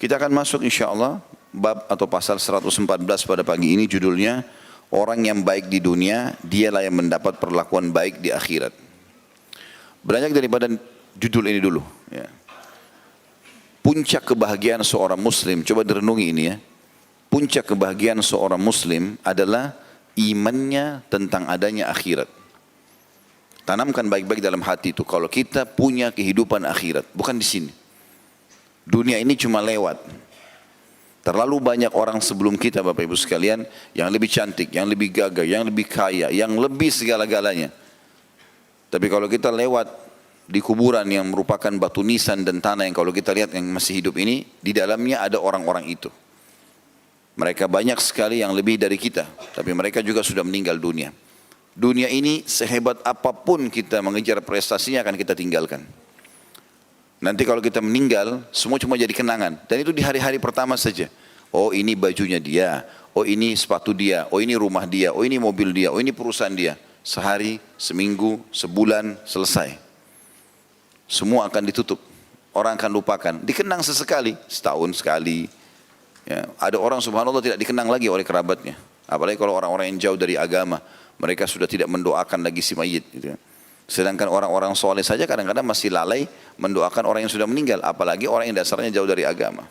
Kita akan masuk insya Allah bab atau pasal 114 pada pagi ini, judulnya orang yang baik di dunia, dialah yang mendapat perlakuan baik di akhirat. Beranjak daripada judul ini dulu. Ya. Puncak kebahagiaan seorang muslim, coba direnungi ini ya. Puncak kebahagiaan seorang muslim adalah imannya tentang adanya akhirat. Tanamkan baik-baik dalam hati itu, kalau kita punya kehidupan akhirat, bukan di sini. Dunia ini cuma lewat. Terlalu banyak orang sebelum kita, Bapak Ibu sekalian, yang lebih cantik, yang lebih gagah, yang lebih kaya, yang lebih segala-galanya. Tapi kalau kita lewat di kuburan yang merupakan batu nisan dan tanah yang kalau kita lihat yang masih hidup ini, di dalamnya ada orang-orang itu. Mereka banyak sekali yang lebih dari kita, tapi mereka juga sudah meninggal dunia. Dunia ini sehebat apapun kita mengejar prestasinya akan kita tinggalkan. Nanti kalau kita meninggal, semua cuma jadi kenangan. Dan itu di hari-hari pertama saja. Oh ini bajunya dia, oh ini sepatu dia, oh ini rumah dia, oh ini mobil dia, oh ini perusahaan dia. Sehari, seminggu, sebulan, selesai. Semua akan ditutup. Orang akan lupakan. Dikenang sesekali, setahun sekali. Ya, ada orang subhanallah tidak dikenang lagi oleh kerabatnya. Apalagi kalau orang-orang yang jauh dari agama. Mereka sudah tidak mendoakan lagi si mayit. Gitu. Sedangkan orang-orang soleh saja kadang-kadang masih lalai mendoakan orang yang sudah meninggal. Apalagi orang yang dasarnya jauh dari agama.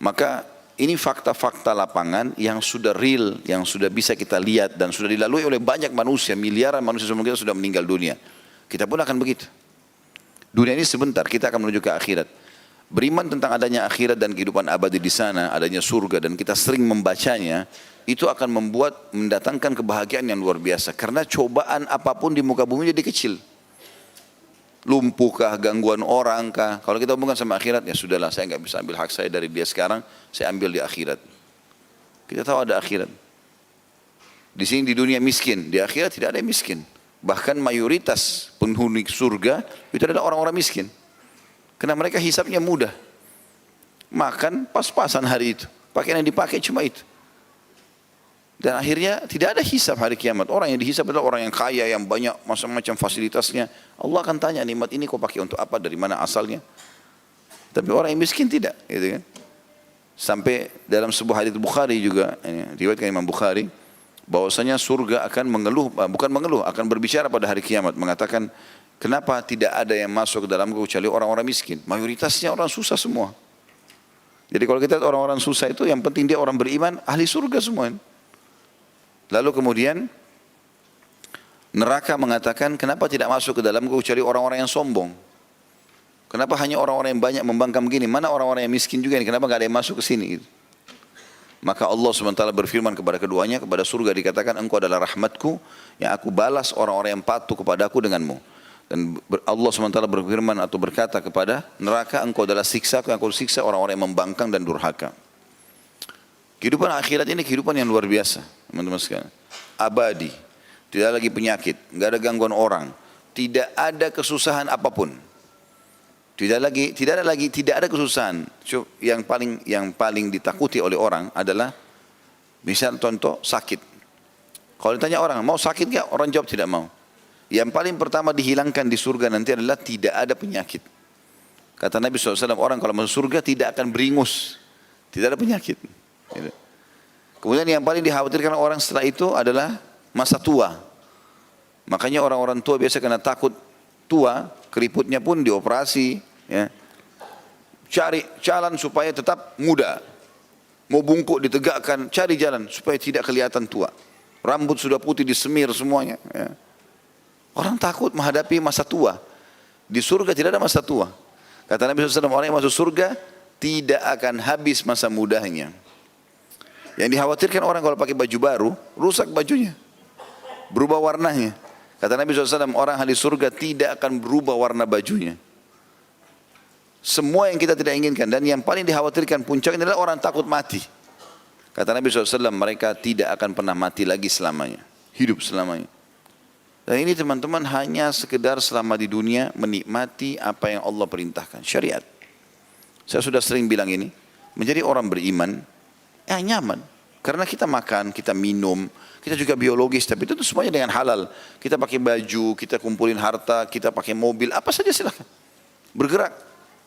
Maka ini fakta-fakta lapangan yang sudah real, yang sudah bisa kita lihat dan sudah dilalui oleh banyak manusia. Miliaran manusia sebelum kita sudah meninggal dunia. Kita pun akan begitu. Dunia ini sebentar, kita akan menuju ke akhirat. Beriman tentang adanya akhirat dan kehidupan abadi di sana, adanya surga dan kita sering membacanya, itu akan membuat mendatangkan kebahagiaan yang luar biasa. Karena cobaan apapun di muka bumi jadi kecil. Lumpuhkah, gangguan orang kah? Kalau kita hubungkan sama akhirat, ya sudahlah, saya nggak bisa ambil hak saya dari dia sekarang, saya ambil di akhirat. Kita tahu ada akhirat. Di sini di dunia miskin, di akhirat tidak ada yang miskin. Bahkan mayoritas penghuni surga itu adalah orang-orang miskin. Karena mereka hisapnya mudah. Makan pas-pasan hari itu. Pakaian yang dipakai cuma itu. Dan akhirnya tidak ada hisap hari kiamat. Orang yang dihisap adalah orang yang kaya, yang banyak macam-macam fasilitasnya. Allah akan tanya, nikmat ini kau pakai untuk apa, dari mana asalnya. Tapi orang yang miskin tidak. Gitu kan? Sampai dalam sebuah hadits Bukhari juga, riwayatkan Imam Bukhari, bahwasanya surga akan mengeluh, bukan mengeluh, akan berbicara pada hari kiamat. Mengatakan, kenapa tidak ada yang masuk ke dalam kecuali orang-orang miskin? Mayoritasnya orang susah semua. Jadi kalau kita lihat orang-orang susah itu, yang penting dia orang beriman, ahli surga semua. Lalu kemudian neraka mengatakan, kenapa tidak masuk ke dalam kecuali orang-orang yang sombong? Kenapa hanya orang-orang yang banyak membangkang begini? Mana orang-orang yang miskin juga ini? Kenapa nggak ada yang masuk ke sini? Maka Allah SWT berfirman kepada keduanya, kepada surga dikatakan, engkau adalah rahmatku yang aku balas orang-orang yang patuh kepadaku denganmu. Dan Allah SWT berfirman atau berkata kepada neraka, engkau adalah siksaku yang aku siksa orang-orang yang membangkang dan durhaka. Kehidupan akhirat ini kehidupan yang luar biasa, teman-teman sekalian. Abadi, tidak lagi penyakit, nggak ada gangguan orang, tidak ada kesusahan apapun. Tidak ada kesusahan. Yang paling ditakuti oleh orang adalah, misal contoh sakit. Kalau ditanya orang, mau sakit nggak? Orang jawab tidak mau. Yang paling pertama dihilangkan di surga nanti adalah tidak ada penyakit. Kata Nabi SAW, orang kalau masuk surga tidak akan beringus, tidak ada penyakit. Kemudian yang paling dikhawatirkan orang setelah itu adalah masa tua. Makanya orang-orang tua biasa kena takut tua, keriputnya pun dioperasi. Ya. Cari jalan supaya tetap muda. Mau bungkuk ditegakkan, cari jalan supaya tidak kelihatan tua. Rambut sudah putih disemir semuanya. Ya. Orang takut menghadapi masa tua. Di surga tidak ada masa tua. Kata Nabi SAW, orang yang masuk surga tidak akan habis masa mudanya. Yang dikhawatirkan orang kalau pakai baju baru, rusak bajunya. Berubah warnanya. Kata Nabi SAW, orang ahli surga tidak akan berubah warna bajunya. Semua yang kita tidak inginkan. Dan yang paling dikhawatirkan puncaknya adalah orang takut mati. Kata Nabi SAW, mereka tidak akan pernah mati lagi selamanya. Hidup selamanya. Dan ini teman-teman hanya sekedar selama di dunia menikmati apa yang Allah perintahkan. Syariat. Saya sudah sering bilang ini. Menjadi orang beriman, nyaman. Karena kita makan, kita minum, kita juga biologis, tapi itu semuanya dengan halal. Kita pakai baju, kita kumpulin harta, kita pakai mobil, apa saja silakan. Bergerak.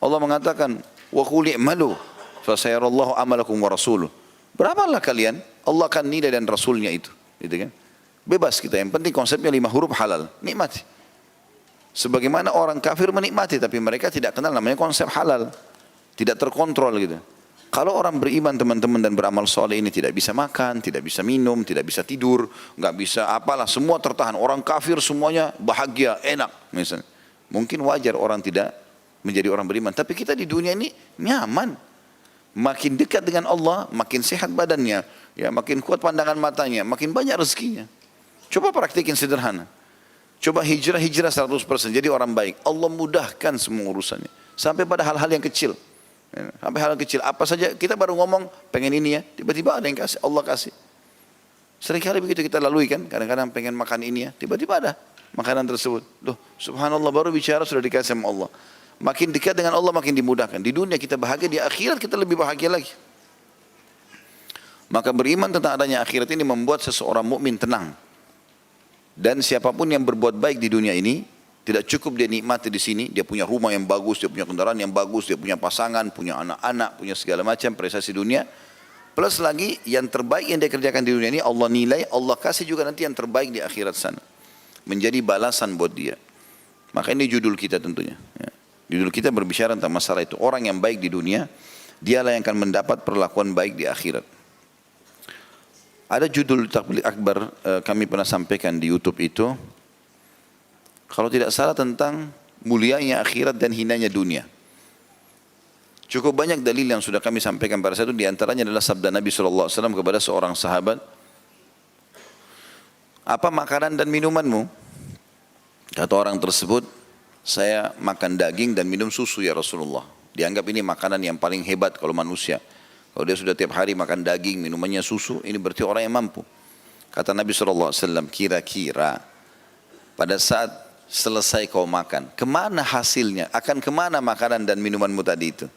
Allah mengatakan, Wa qul i'malu fasayarallahu amalakum wa rasuluh. Beramallah kalian, Allah akan nilai dan Rasulnya itu. Gitu kan? Bebas kita, yang penting konsepnya 5 huruf halal, nikmati. Sebagaimana orang kafir menikmati, tapi mereka tidak kenal namanya konsep halal. Tidak terkontrol gitu. Kalau orang beriman teman-teman dan beramal soleh ini tidak bisa makan, tidak bisa minum, tidak bisa tidur, nggak bisa apalah, semua tertahan. Orang kafir semuanya bahagia, enak misalnya. Mungkin wajar orang tidak menjadi orang beriman. Tapi kita di dunia ini nyaman. Makin dekat dengan Allah, makin sehat badannya, ya makin kuat pandangan matanya, makin banyak rezekinya. Coba praktikin sederhana. Coba hijrah 100%, jadi orang baik. Allah mudahkan semua urusannya. Sampai pada hal-hal yang kecil. Sampai hal kecil, apa saja kita baru ngomong pengen ini ya, tiba-tiba ada yang kasih, Allah kasih. Seringkali begitu kita lalui kan, kadang-kadang pengen makan ini ya, tiba-tiba ada makanan tersebut. Loh, subhanallah, baru bicara sudah dikasih sama Allah. Makin dekat dengan Allah makin dimudahkan. Di dunia kita bahagia, di akhirat kita lebih bahagia lagi. Maka beriman tentang adanya akhirat ini membuat seseorang mukmin tenang. Dan siapapun yang berbuat baik di dunia ini, tidak cukup dia nikmati di sini, dia punya rumah yang bagus, dia punya kendaraan yang bagus, dia punya pasangan, punya anak-anak, punya segala macam prestasi dunia. Plus lagi yang terbaik yang dia kerjakan di dunia ini Allah nilai, Allah kasih juga nanti yang terbaik di akhirat sana. Menjadi balasan buat dia. Maka ini judul kita tentunya. Ya. Judul kita berbicara tentang masalah itu. Orang yang baik di dunia, dialah yang akan mendapat perlakuan baik di akhirat. Ada judul Tabligh Akbar kami pernah sampaikan di YouTube itu. Kalau tidak salah tentang mulianya akhirat dan hinanya dunia. Cukup banyak dalil yang sudah kami sampaikan pada saat itu. Di antaranya adalah sabda Nabi SAW kepada seorang sahabat. Apa makanan dan minumanmu? Kata orang tersebut, saya makan daging dan minum susu ya Rasulullah. Dianggap ini makanan yang paling hebat kalau manusia. Kalau dia sudah tiap hari makan daging, minumannya susu, ini berarti orang yang mampu. Kata Nabi SAW, kira-kira pada saat selesai kau makan, kemana hasilnya? Akan kemana makanan dan minumanmu tadi itu?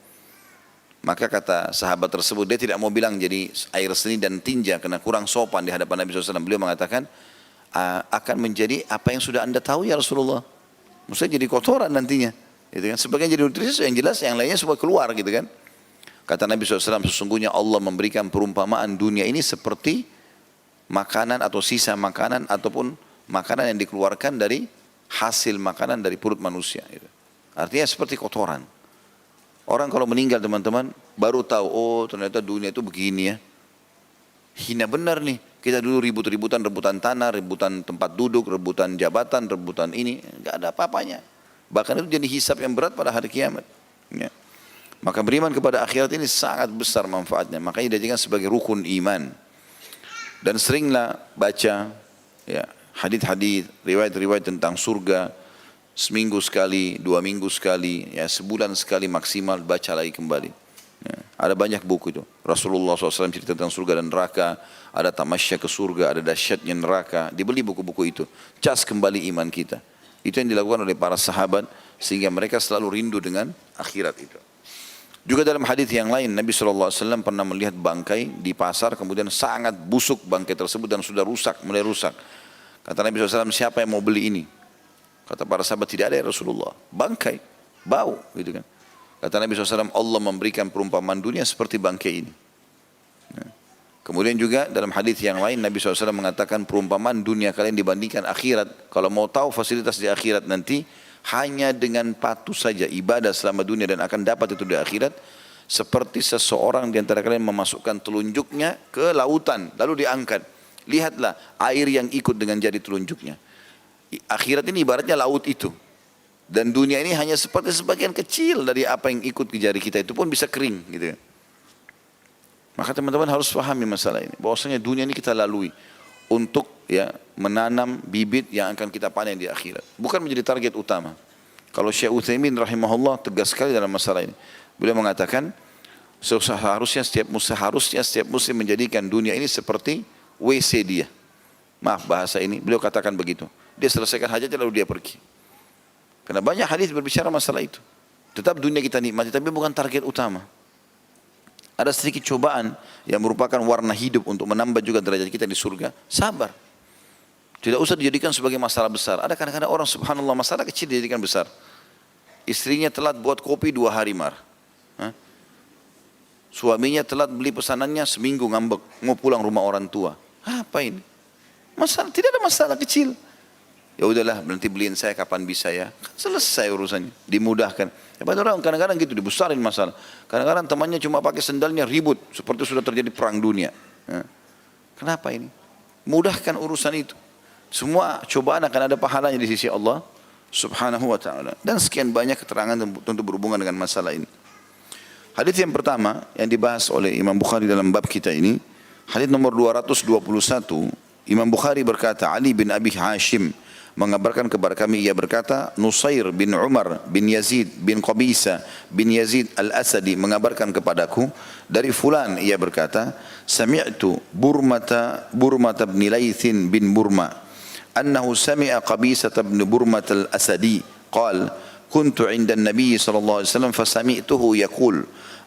Maka kata sahabat tersebut, dia tidak mau bilang jadi air seni dan tinja karena kurang sopan di hadapan Nabi SAW. Beliau mengatakan, akan menjadi apa yang sudah anda tahu ya Rasulullah. Maksudnya jadi kotoran nantinya. Gitu kan? Sebagian jadi nutrisi yang jelas, yang lainnya semua keluar gitu kan. Kata Nabi SAW, sesungguhnya Allah memberikan perumpamaan dunia ini seperti makanan atau sisa makanan ataupun makanan yang dikeluarkan dari hasil makanan dari perut manusia. Artinya seperti kotoran. Orang kalau meninggal teman-teman baru tahu, oh ternyata dunia itu begini ya. Hina benar nih. Kita dulu rebutan tanah, rebutan tempat duduk, rebutan jabatan, rebutan ini. Enggak ada apa-apanya. Bahkan itu jadi hisab yang berat pada hari kiamat. Ya. Maka beriman kepada akhirat ini sangat besar manfaatnya. Makanya dijadikan sebagai rukun iman. Dan seringlah baca ya, hadis-hadis, riwayat-riwayat tentang surga. Seminggu sekali, 2 minggu sekali, ya sebulan sekali maksimal baca lagi kembali. Ya, ada banyak buku itu. Rasulullah SAW cerita tentang surga dan neraka. Ada tamasya ke surga, ada dahsyatnya neraka. Dibeli buku-buku itu. Cas kembali iman kita. Itu yang dilakukan oleh para sahabat. Sehingga mereka selalu rindu dengan akhirat itu. Juga dalam hadis yang lain, Nabi SAW pernah melihat bangkai di pasar, kemudian sangat busuk bangkai tersebut dan sudah rusak, mulai rusak. Kata Nabi SAW, siapa yang mau beli ini? Kata para sahabat, tidak ada ya Rasulullah. Bangkai, bau. Gitu kan. Kata Nabi SAW, Allah memberikan perumpamaan dunia seperti bangkai ini. Ya. Kemudian juga dalam hadis yang lain, Nabi SAW mengatakan perumpamaan dunia kalian dibandingkan akhirat. Kalau mau tahu fasilitas di akhirat nanti, hanya dengan patuh saja ibadah selama dunia dan akan dapat itu di akhirat. Seperti seseorang di antara kalian memasukkan telunjuknya ke lautan, lalu diangkat. Lihatlah air yang ikut dengan jari telunjuknya. Akhirat ini ibaratnya laut itu. Dan dunia ini hanya seperti sebagian kecil dari apa yang ikut ke jari kita, itu pun bisa kering gitu. Maka teman-teman harus pahami masalah ini. Bahwasanya dunia ini kita lalui untuk ya menanam bibit yang akan kita panen di akhirat. Bukan menjadi target utama. Kalau Syekh Utsaimin rahimahullah tegas sekali dalam masalah ini. Beliau mengatakan seharusnya setiap muslim menjadikan dunia ini seperti WC dia. Maaf bahasa ini, beliau katakan begitu. Dia selesaikan hajatnya lalu dia pergi. Karena banyak hadis berbicara masalah itu. Tetap dunia kita nikmati tapi bukan target utama. Ada sedikit cobaan yang merupakan warna hidup untuk menambah juga derajat kita di surga. Sabar. Tidak usah dijadikan sebagai masalah besar. Ada kadang-kadang orang subhanallah masalah kecil dijadikan besar. Istrinya telat buat kopi 2 hari marah. Suaminya telat beli pesanannya, seminggu ngambek, mau pulang rumah orang tua. Apa ini? Masalah, tidak ada masalah kecil. Ya udahlah, nanti beliin saya kapan bisa ya. Kan selesai urusannya, dimudahkan. Ya, orang kadang-kadang gitu dibesarin masalah. Kadang-kadang temannya cuma pakai sendalnya ribut, seperti sudah terjadi perang dunia. Ya. Kenapa ini? Mudahkan urusan itu. Semua cobaan akan ada pahalanya di sisi Allah Subhanahu wa ta'ala. Dan sekian banyak keterangan tentu berhubungan dengan masalah ini. Hadis yang pertama yang dibahas oleh Imam Bukhari dalam bab kita ini, hadis nomor 221, Imam Bukhari berkata, Ali bin Abi Hashim mengabarkan kepada kami, ia berkata, Nusair bin Umar bin Yazid bin Qabisa bin Yazid al-Asadi mengabarkan kepadaku dari fulan, ia berkata, sami'tu Burmata bin Laythin bin Burma annahu sami'a Qabisa bin Burma al-Asadi qala كنت عند النبي صلى الله عليه وسلم فسمعته يقول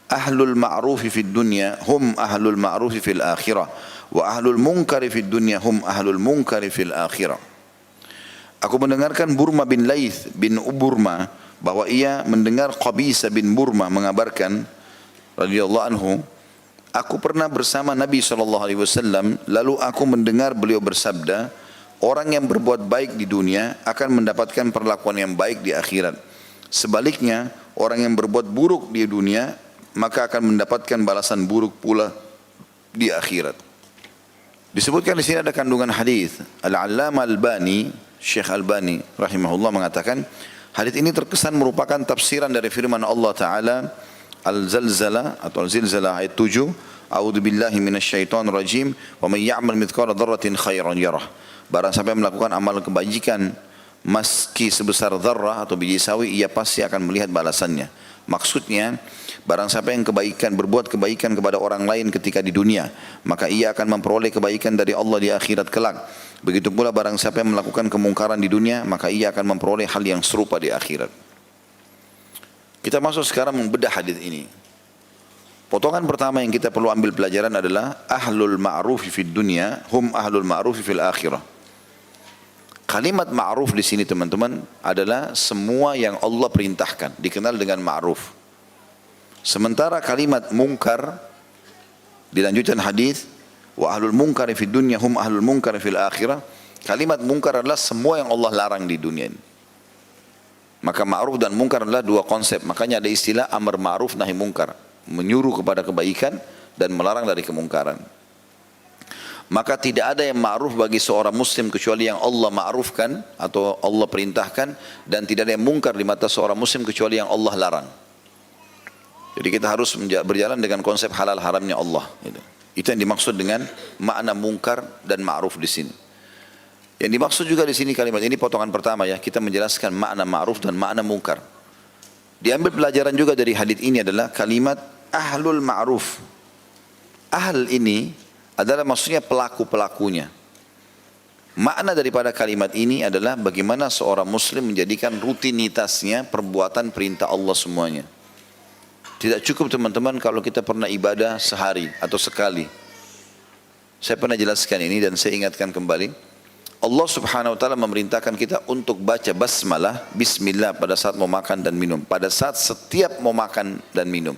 أهل المعروف في الدنيا هم أهل المعروف في الآخرة وأهل المنكر في الدنيا هم أهل المنكر في الآخرة. Aku mendengarkan Burma bin Layth bin Burma bahwa ia mendengar Qabisa bin Burma mengabarkan radhiyallahu anhu, aku pernah bersama Nabi SAW, lalu aku mendengar beliau bersabda, orang yang berbuat baik di dunia akan mendapatkan perlakuan yang baik di akhirat. Sebaliknya, orang yang berbuat buruk di dunia maka akan mendapatkan balasan buruk pula di akhirat. Disebutkan di sini ada kandungan hadis. Al-Allamah Al-Albani, Syekh Albani rahimahullah mengatakan, hadis ini terkesan merupakan tafsiran dari firman Allah Taala Al-Zalzalah atau Al-Zilzalah ayat 7, A'udzu billahi minasyaitonir rajim, wa may ya'mal mithqala dzarratin khairan yarah. Barang siapa yang melakukan amal kebajikan meski sebesar dzarrah atau biji sawi, ia pasti akan melihat balasannya. Maksudnya, barang siapa yang berbuat kebaikan kepada orang lain ketika di dunia, maka ia akan memperoleh kebaikan dari Allah di akhirat kelak. Begitu pula barang siapa yang melakukan kemungkaran di dunia, maka ia akan memperoleh hal yang serupa di akhirat. Kita masuk sekarang membedah hadis ini. Potongan pertama yang kita perlu ambil pelajaran adalah ahlul ma'rufi fid dunya hum ahlul ma'rufi fil akhirah. Kalimat ma'ruf di sini teman-teman adalah semua yang Allah perintahkan, dikenal dengan ma'ruf. Sementara kalimat mungkar dilanjutkan hadis wa ahlul munkari fid dunya hum ahlul munkari fil akhirah. Kalimat mungkar adalah semua yang Allah larang di dunia ini. Maka ma'ruf dan mungkar adalah dua konsep. Makanya ada istilah amar ma'ruf nahi mungkar, menyuruh kepada kebaikan dan melarang dari kemungkaran. Maka tidak ada yang ma'ruf bagi seorang muslim kecuali yang Allah ma'rufkan atau Allah perintahkan, dan tidak ada yang mungkar di mata seorang muslim kecuali yang Allah larang. Jadi kita harus berjalan dengan konsep halal haramnya Allah. Itu yang dimaksud dengan makna mungkar dan ma'ruf di sini. Yang dimaksud juga di sini kalimat ini potongan pertama ya, kita menjelaskan makna ma'ruf dan makna mungkar. Diambil pelajaran juga dari hadis ini adalah kalimat ahlul ma'ruf. Ahl ini adalah maksudnya pelaku-pelakunya. Makna daripada kalimat ini adalah bagaimana seorang muslim menjadikan rutinitasnya perbuatan perintah Allah semuanya. Tidak cukup teman-teman kalau kita pernah ibadah sehari atau sekali. Saya pernah jelaskan ini dan saya ingatkan kembali. Allah Subhanahu wa taala memerintahkan kita untuk baca basmalah, bismillah pada saat mau makan dan minum, pada saat setiap mau makan dan minum.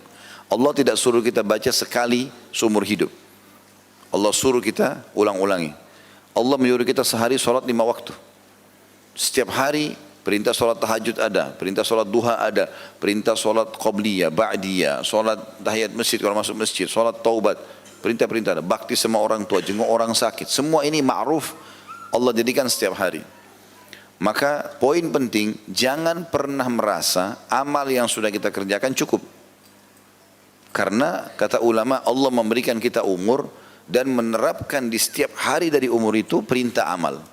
Allah tidak suruh kita baca sekali seumur hidup. Allah suruh kita ulang-ulangi. Allah menyuruh kita sehari sholat 5 waktu. Setiap hari perintah sholat tahajud ada, perintah sholat duha ada, perintah sholat qabliyah, ba'diyah, sholat tahiyat masjid kalau masuk masjid, sholat taubat, perintah-perintah ada, bakti sama orang tua, jenguk orang sakit. Semua ini ma'ruf Allah jadikan setiap hari. Maka poin penting, jangan pernah merasa amal yang sudah kita kerjakan cukup. Karena kata ulama, Allah memberikan kita umur dan menerapkan di setiap hari dari umur itu perintah amal.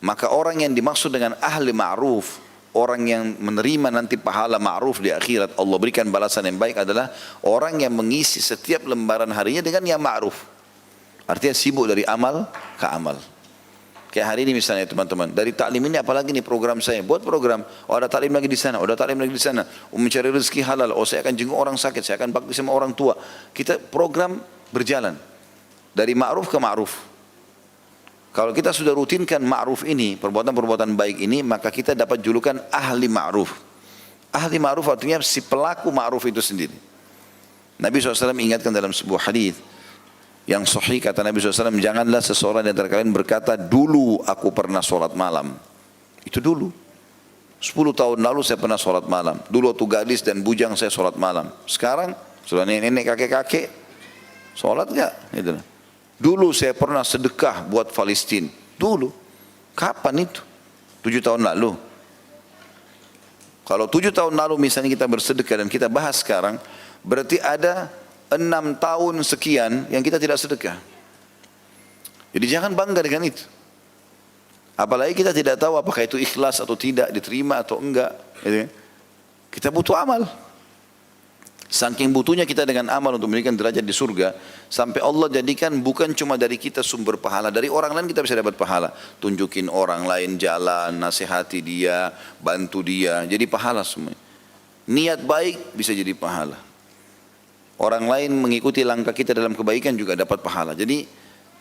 Maka orang yang dimaksud dengan ahli ma'ruf, orang yang menerima nanti pahala ma'ruf di akhirat, Allah berikan balasan yang baik, adalah orang yang mengisi setiap lembaran harinya dengan yang ma'ruf. Artinya sibuk dari amal ke amal. Kayak hari ini misalnya teman-teman, dari taklim ini apalagi nih program saya, buat program, oh ada taklim lagi di sana, oh ada taklim lagi di sana, mencari rezeki halal, oh saya akan jenguk orang sakit, saya akan bakti sama orang tua. Kita program berjalan dari ma'ruf ke ma'ruf. Kalau kita sudah rutinkan ma'ruf ini, perbuatan-perbuatan baik ini, maka kita dapat julukan ahli ma'ruf. Ahli ma'ruf artinya si pelaku ma'ruf itu sendiri. Nabi SAW ingatkan dalam sebuah hadis yang sahih, kata Nabi SAW, janganlah seseorang di antara kalian berkata, dulu aku pernah sholat malam. Itu dulu. 10 tahun lalu saya pernah sholat malam. Dulu waktu gadis dan bujang saya sholat malam. Sekarang sudah nenek kakek-kakek, sholat enggak? Gitu. Dulu saya pernah sedekah buat Palestina. Dulu. Kapan itu? 7 tahun lalu. Kalau 7 tahun lalu misalnya kita bersedekah dan kita bahas sekarang, berarti ada 6 tahun sekian yang kita tidak sedekah. Jadi jangan bangga dengan itu. Apalagi kita tidak tahu apakah itu ikhlas atau tidak, diterima atau enggak. Kita butuh amal. Saking butuhnya kita dengan amal untuk memberikan derajat di surga, sampai Allah jadikan bukan cuma dari kita sumber pahala, dari orang lain kita bisa dapat pahala. Tunjukin orang lain jalan, nasihati dia, bantu dia, jadi pahala semua. Niat baik bisa jadi pahala. Orang lain mengikuti langkah kita dalam kebaikan juga dapat pahala. Jadi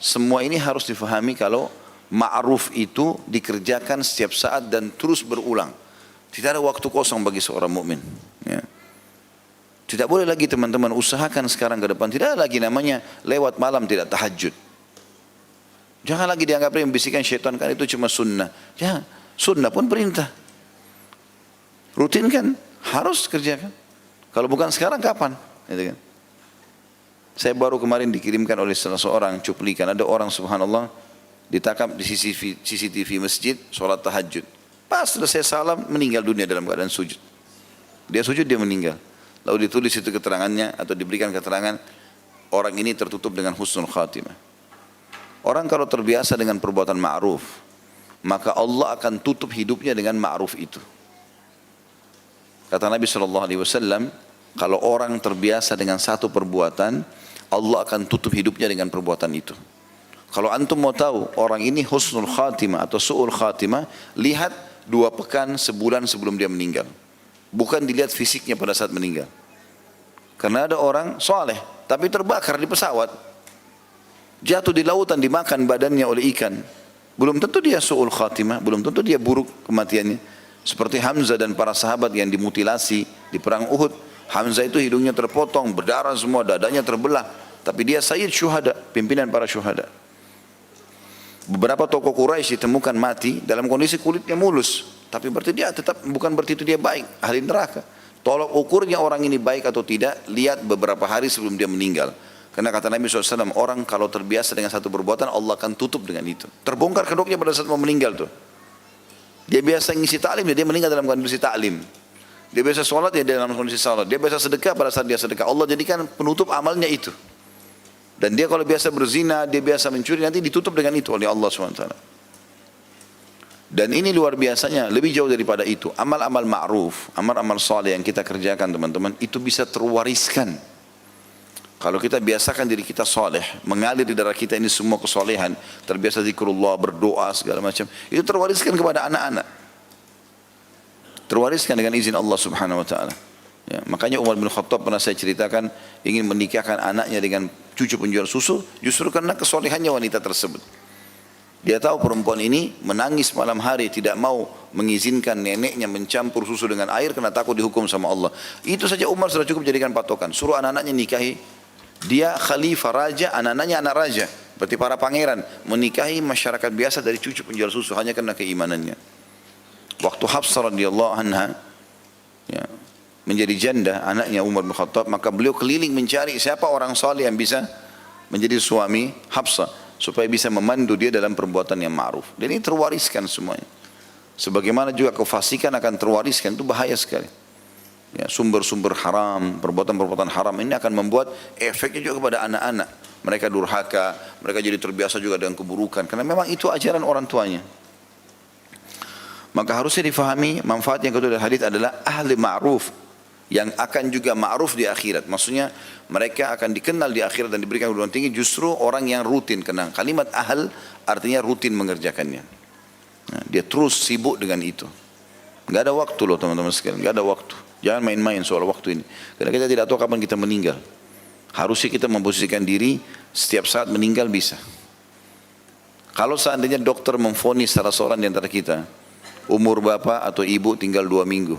semua ini harus difahami kalau ma'ruf itu dikerjakan setiap saat dan terus berulang. Tidak ada waktu kosong bagi seorang mukmin. Ya. Tidak boleh lagi teman-teman usahakan sekarang ke depan. Tidak ada lagi namanya lewat malam tidak tahajud. Jangan lagi dianggap membisikkan syaitan kan itu cuma sunnah. Ya, sunnah pun perintah. Rutin kan harus kerjakan. Kalau bukan sekarang kapan? Gitu kan. Saya baru kemarin dikirimkan oleh salah seorang cuplikan. Ada orang subhanallah ditangkap di CCTV masjid, sholat tahajud. Pas selesai salam, meninggal dunia dalam keadaan sujud. Dia sujud, dia meninggal. Lalu ditulis itu keterangannya, atau diberikan keterangan, orang ini tertutup dengan husnul khatimah. Orang kalau terbiasa dengan perbuatan ma'ruf, maka Allah akan tutup hidupnya dengan ma'ruf itu. Kata Nabi SAW, kalau orang terbiasa dengan satu perbuatan, Allah akan tutup hidupnya dengan perbuatan itu. Kalau antum mau tahu orang ini husnul khatimah atau su'ul khatimah, lihat 2 pekan, sebulan sebelum dia meninggal. Bukan dilihat fisiknya pada saat meninggal. Karena ada orang soleh, tapi terbakar di pesawat. Jatuh di lautan, dimakan badannya oleh ikan. Belum tentu dia su'ul khatimah, belum tentu dia buruk kematiannya. Seperti Hamzah dan para sahabat yang dimutilasi di perang Uhud. Hamzah itu hidungnya terpotong, berdarah semua, dadanya terbelah. Tapi dia sayyid syuhada, pimpinan para syuhada. Beberapa tokoh Quraisy ditemukan mati dalam kondisi kulitnya mulus. Tapi berarti dia tetap, bukan berarti itu dia baik, ahli neraka. Tolok ukurnya orang ini baik atau tidak, lihat beberapa hari sebelum dia meninggal. Karena kata Nabi SAW, orang kalau terbiasa dengan satu perbuatan, Allah akan tutup dengan itu. Terbongkar kedoknya pada saat mau meninggal tuh. Dia biasa ngisi ta'lim, dia meninggal dalam kondisi ta'lim. Dia biasa sholat, dia dalam kondisi sholat. Dia biasa sedekah, pada saat dia sedekah, Allah jadikan penutup amalnya itu. Dan dia kalau biasa berzina, dia biasa mencuri, nanti ditutup dengan itu oleh Allah SWT. Dan ini luar biasanya, lebih jauh daripada itu. Amal-amal ma'ruf, amal-amal saleh yang kita kerjakan teman-teman, itu bisa terwariskan. Kalau kita biasakan diri kita saleh, mengalir di darah kita ini semua kesolehan, terbiasa zikrullah, berdoa, segala macam, itu terwariskan kepada anak-anak. Terwariskan dengan izin Allah Subhanahu Wa Taala. Ya, makanya Umar bin Khattab pernah saya ceritakan ingin menikahkan anaknya dengan cucu penjual susu, justru karena kesolehannya wanita tersebut. Dia tahu perempuan ini menangis malam hari, tidak mau mengizinkan neneknya mencampur susu dengan air karena takut dihukum sama Allah. Itu saja Umar sudah cukup jadikan patokan. Suruh anak-anaknya nikahi. Dia khalifah raja, anak-anaknya anak raja. Berarti para pangeran menikahi masyarakat biasa dari cucu penjual susu hanya karena keimanannya. Waktu Hafsah radhiyallahu anha ya, menjadi janda, anaknya Umar bin Khattab, maka beliau keliling mencari siapa orang saleh yang bisa menjadi suami Hafsah supaya bisa memandu dia dalam perbuatan yang ma'ruf. Dan ini terwariskan semuanya. Sebagaimana juga kefasikan akan terwariskan, itu bahaya sekali. Ya, sumber-sumber haram, perbuatan-perbuatan haram ini akan membuat efeknya juga kepada anak-anak. Mereka durhaka, mereka jadi terbiasa juga dengan keburukan karena memang itu ajaran orang tuanya. Maka harusnya difahami manfaat yang kedua dari hadis adalah ahli ma'ruf yang akan juga ma'ruf di akhirat. Maksudnya mereka akan dikenal di akhirat dan diberikan kedudukan tinggi justru orang yang rutin. Karena kalimat ahl artinya rutin mengerjakannya. Nah, dia terus sibuk dengan itu. Gak ada waktu loh teman-teman sekalian, gak ada waktu. Jangan main-main soal waktu ini. Karena kita tidak tahu kapan kita meninggal. Harusnya kita memposisikan diri setiap saat meninggal bisa. Kalau seandainya dokter memvonis salah seorang di antara kita, umur bapak atau ibu tinggal 2 minggu.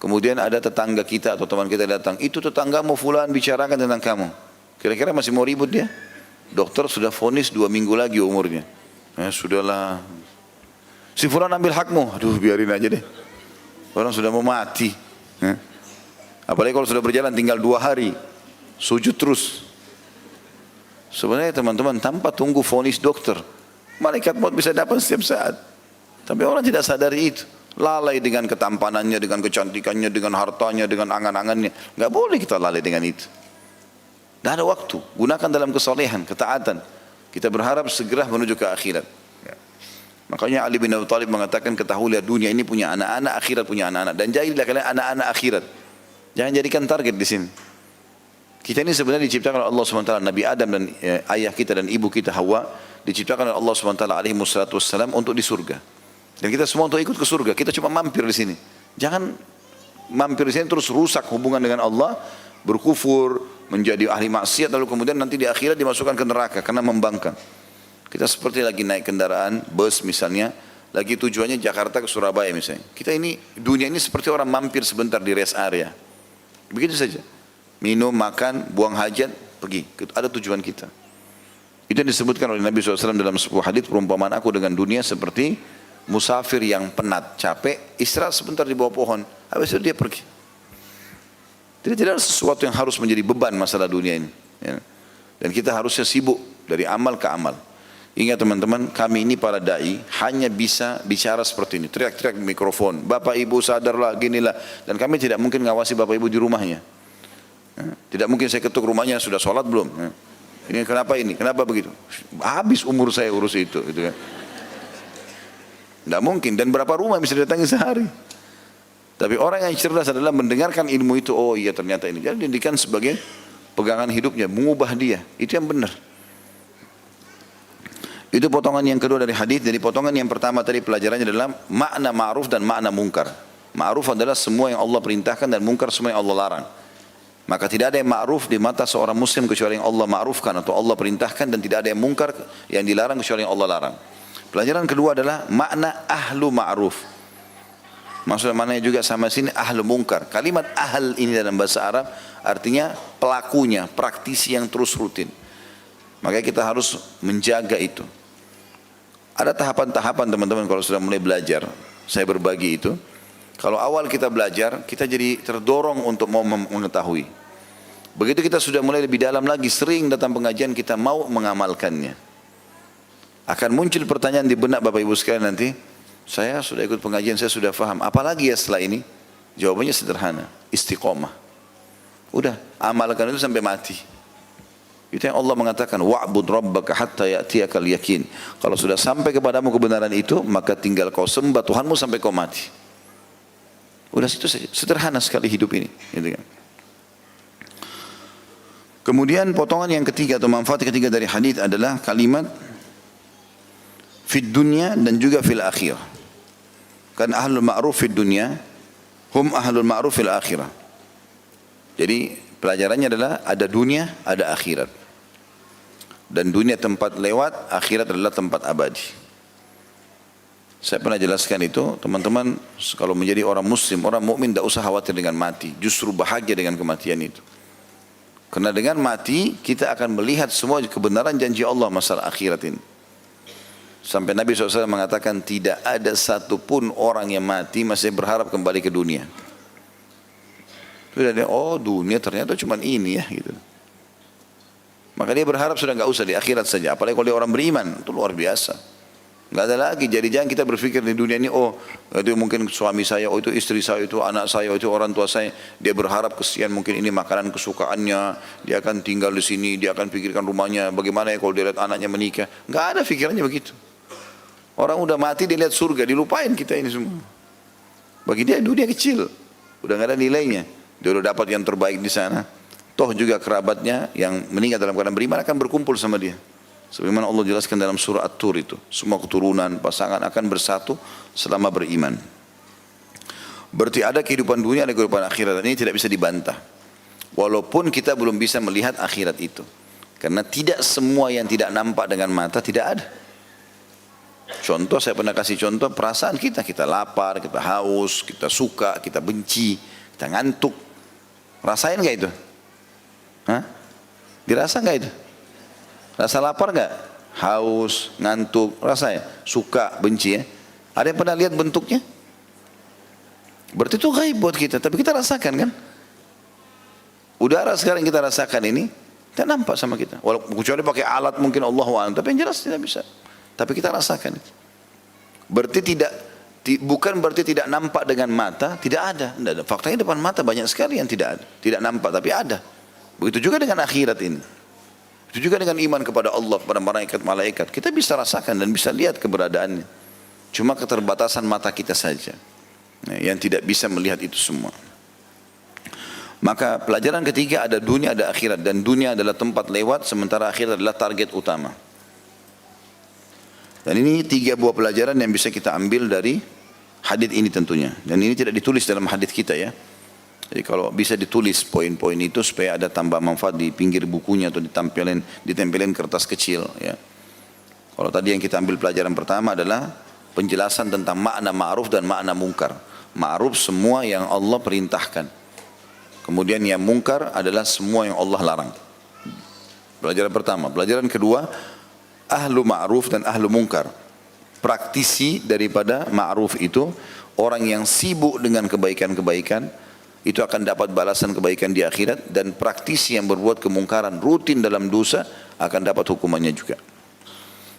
Kemudian ada tetangga kita atau teman kita datang, itu tetanggamu fulan bicarakan tentang kamu. Kira-kira masih mau ribut dia? Dokter sudah vonis 2 minggu lagi umurnya. Sudahlah. Si fulan ambil hakmu. Aduh, biarin aja deh. Orang sudah mau mati. Apalagi kalau sudah berjalan tinggal 2 hari. Sujud terus. Sebenarnya teman-teman, tanpa tunggu vonis dokter, malaikat maut bisa dapat setiap saat. Tapi orang tidak sadari itu. Lalai dengan ketampanannya, dengan kecantikannya, dengan hartanya, dengan angan-angannya. Enggak boleh kita lalai dengan itu. Tidak ada waktu. Gunakan dalam kesalehan, ketaatan. Kita berharap segera menuju ke akhirat. Makanya Ali bin Abi Thalib mengatakan, ketahuilah dunia ini punya anak-anak, akhirat punya anak-anak. Dan jadilah kalian anak-anak akhirat. Jangan jadikan target di sini. Kita ini sebenarnya diciptakan oleh Allah SWT. Nabi Adam dan ayah kita dan ibu kita Hawa diciptakan oleh Allah SWT alaihi wassalatu wassalam untuk di surga. Dan kita semua untuk ikut ke surga. Kita cuma mampir di sini. Jangan mampir di sini terus rusak hubungan dengan Allah, berkufur, menjadi ahli maksiat, lalu kemudian nanti di akhirat dimasukkan ke neraka karena membangkang. Kita seperti lagi naik kendaraan bus misalnya, lagi tujuannya Jakarta ke Surabaya misalnya. Kita ini, dunia ini seperti orang mampir sebentar di rest area. Begitu saja. Minum, makan, buang hajat, pergi. Ada tujuan kita. Itu yang disebutkan oleh Nabi SAW dalam sebuah hadits, perumpamaan aku dengan dunia seperti musafir yang penat, capek, istirahat sebentar di bawah pohon, habis itu dia pergi. Jadi tidak ada sesuatu yang harus menjadi beban masalah dunia ini. Ya. Dan kita harusnya sibuk dari amal ke amal. Ingat teman-teman, kami ini para da'i hanya bisa bicara seperti ini, teriak-teriak mikrofon, Bapak Ibu sadarlah, ginilah. Dan kami tidak mungkin ngawasi Bapak Ibu di rumahnya. Ya. Tidak mungkin saya ketuk rumahnya, sudah sholat belum? Ya. Ini kenapa ini? Kenapa begitu? Habis umur saya urus itu. Gitu ya. Tidak mungkin, dan berapa rumah bisa didatangi sehari. Tapi orang yang cerdas adalah mendengarkan ilmu itu, oh iya ternyata ini. Jadi dijadikan sebagai pegangan hidupnya, mengubah dia. Itu yang benar. Itu potongan yang kedua dari hadis. Jadi potongan yang pertama tadi pelajarannya adalah makna ma'ruf dan makna mungkar. Ma'ruf adalah semua yang Allah perintahkan dan mungkar semua yang Allah larang. Maka tidak ada yang ma'ruf di mata seorang muslim kecuali yang Allah ma'rufkan atau Allah perintahkan, dan tidak ada yang mungkar yang dilarang kecuali yang Allah larang. Pelajaran kedua adalah makna ahlu ma'ruf. Maksudnya maknanya juga sama sini ahlu mungkar. Kalimat ahl ini dalam bahasa Arab artinya pelakunya, praktisi yang terus rutin. Makanya kita harus menjaga itu. Ada tahapan-tahapan teman-teman kalau sudah mulai belajar. Saya berbagi itu. Kalau awal kita belajar, kita jadi terdorong untuk mau mengetahui. Begitu kita sudah mulai lebih dalam lagi, sering datang pengajian, kita mau mengamalkannya. Akan muncul pertanyaan di benak Bapak Ibu sekalian nanti, saya sudah ikut pengajian, saya sudah faham, apalagi ya setelah ini? Jawabannya sederhana, istiqomah. Udah, amalkan itu sampai mati. Itu yang Allah mengatakan, wa'bud rabbaka hatta ya'tiyakal yakin. Kalau sudah sampai kepadamu kebenaran itu, maka tinggal kau sembah Tuhanmu sampai kau mati. Udah situ saja, sederhana sekali hidup ini. Gitu kan. Kemudian potongan yang ketiga atau manfaat ketiga dari hadis adalah kalimat fid dunya dan juga fil akhirah. Kan ahlul ma'ruf fid dunya hum ahlul ma'ruf fil akhirah. Jadi pelajarannya adalah ada dunia, ada akhirat. Dan dunia tempat lewat, akhirat adalah tempat abadi. Saya pernah jelaskan itu, teman-teman, kalau menjadi orang muslim, orang mukmin tidak usah khawatir dengan mati, justru bahagia dengan kematian itu. Karena dengan mati kita akan melihat semua kebenaran janji Allah masalah akhirat ini. Sampai Nabi SAW mengatakan tidak ada satupun orang yang mati masih berharap kembali ke dunia. Sudah dia, oh dunia ternyata cuma ini ya gitu. Maka dia berharap sudah nggak usah di akhirat saja. Apalagi kalau dia orang beriman, itu luar biasa. Nggak ada lagi. Jadi jangan kita berpikir di dunia ini, oh itu mungkin suami saya, oh itu istri saya, itu anak saya, oh itu orang tua saya. Dia berharap kesian mungkin ini makanan kesukaannya. Dia akan tinggal di sini, dia akan pikirkan rumahnya. Bagaimana ya kalau dia lihat anaknya menikah. Nggak ada pikirannya begitu. Orang udah mati dia lihat surga, dilupain kita ini semua. Bagi dia dunia kecil, udah nggak ada nilainya. Dia udah dapat yang terbaik di sana. Toh juga kerabatnya yang meninggal dalam keadaan beriman akan berkumpul sama dia. Sebagaimana Allah jelaskan dalam surah At-Tur itu, semua keturunan, pasangan akan bersatu selama beriman. Berarti ada kehidupan dunia, ada kehidupan akhirat. Dan ini tidak bisa dibantah. Walaupun kita belum bisa melihat akhirat itu. Karena tidak semua yang tidak nampak dengan mata tidak ada. Contoh, saya pernah kasih contoh perasaan kita. Kita lapar, kita haus, kita suka, kita benci, kita ngantuk. Rasain gak itu? Hah? Dirasa gak itu? Rasa lapar gak? Haus, ngantuk, rasain? Suka, benci ya? Ada yang pernah lihat bentuknya? Berarti itu gaib buat kita, tapi kita rasakan kan? Udara sekarang kita rasakan ini, tidak nampak sama kita. Walaupun kecuali pakai alat mungkin Allahu a'lam, tapi yang jelas tidak bisa. Tapi kita rasakan itu. Berarti bukan berarti tidak nampak dengan mata, tidak ada. Tidak ada. Faktanya depan mata banyak sekali yang tidak ada, tidak nampak tapi ada. Begitu juga dengan akhirat ini. Itu juga dengan iman kepada Allah, kepada malaikat-malaikat. Kita bisa rasakan dan bisa lihat keberadaannya. Cuma keterbatasan mata kita saja yang tidak bisa melihat itu semua. Maka pelajaran ketiga, ada dunia, ada akhirat. Dan dunia adalah tempat lewat, sementara akhirat adalah target utama. Dan ini 3 buah pelajaran yang bisa kita ambil dari hadits ini tentunya. Dan ini tidak ditulis dalam hadits kita ya. Jadi kalau bisa ditulis poin-poin itu supaya ada tambah manfaat di pinggir bukunya atau ditempelin kertas kecil ya. Kalau tadi yang kita ambil pelajaran pertama adalah penjelasan tentang makna ma'ruf dan makna mungkar. Ma'ruf semua yang Allah perintahkan. Kemudian yang mungkar adalah semua yang Allah larang. Pelajaran pertama. Pelajaran kedua, ahlu ma'ruf dan ahlu mungkar. Praktisi daripada ma'ruf itu, orang yang sibuk dengan kebaikan-kebaikan, itu akan dapat balasan kebaikan di akhirat. Dan praktisi yang berbuat kemungkaran rutin dalam dosa akan dapat hukumannya juga.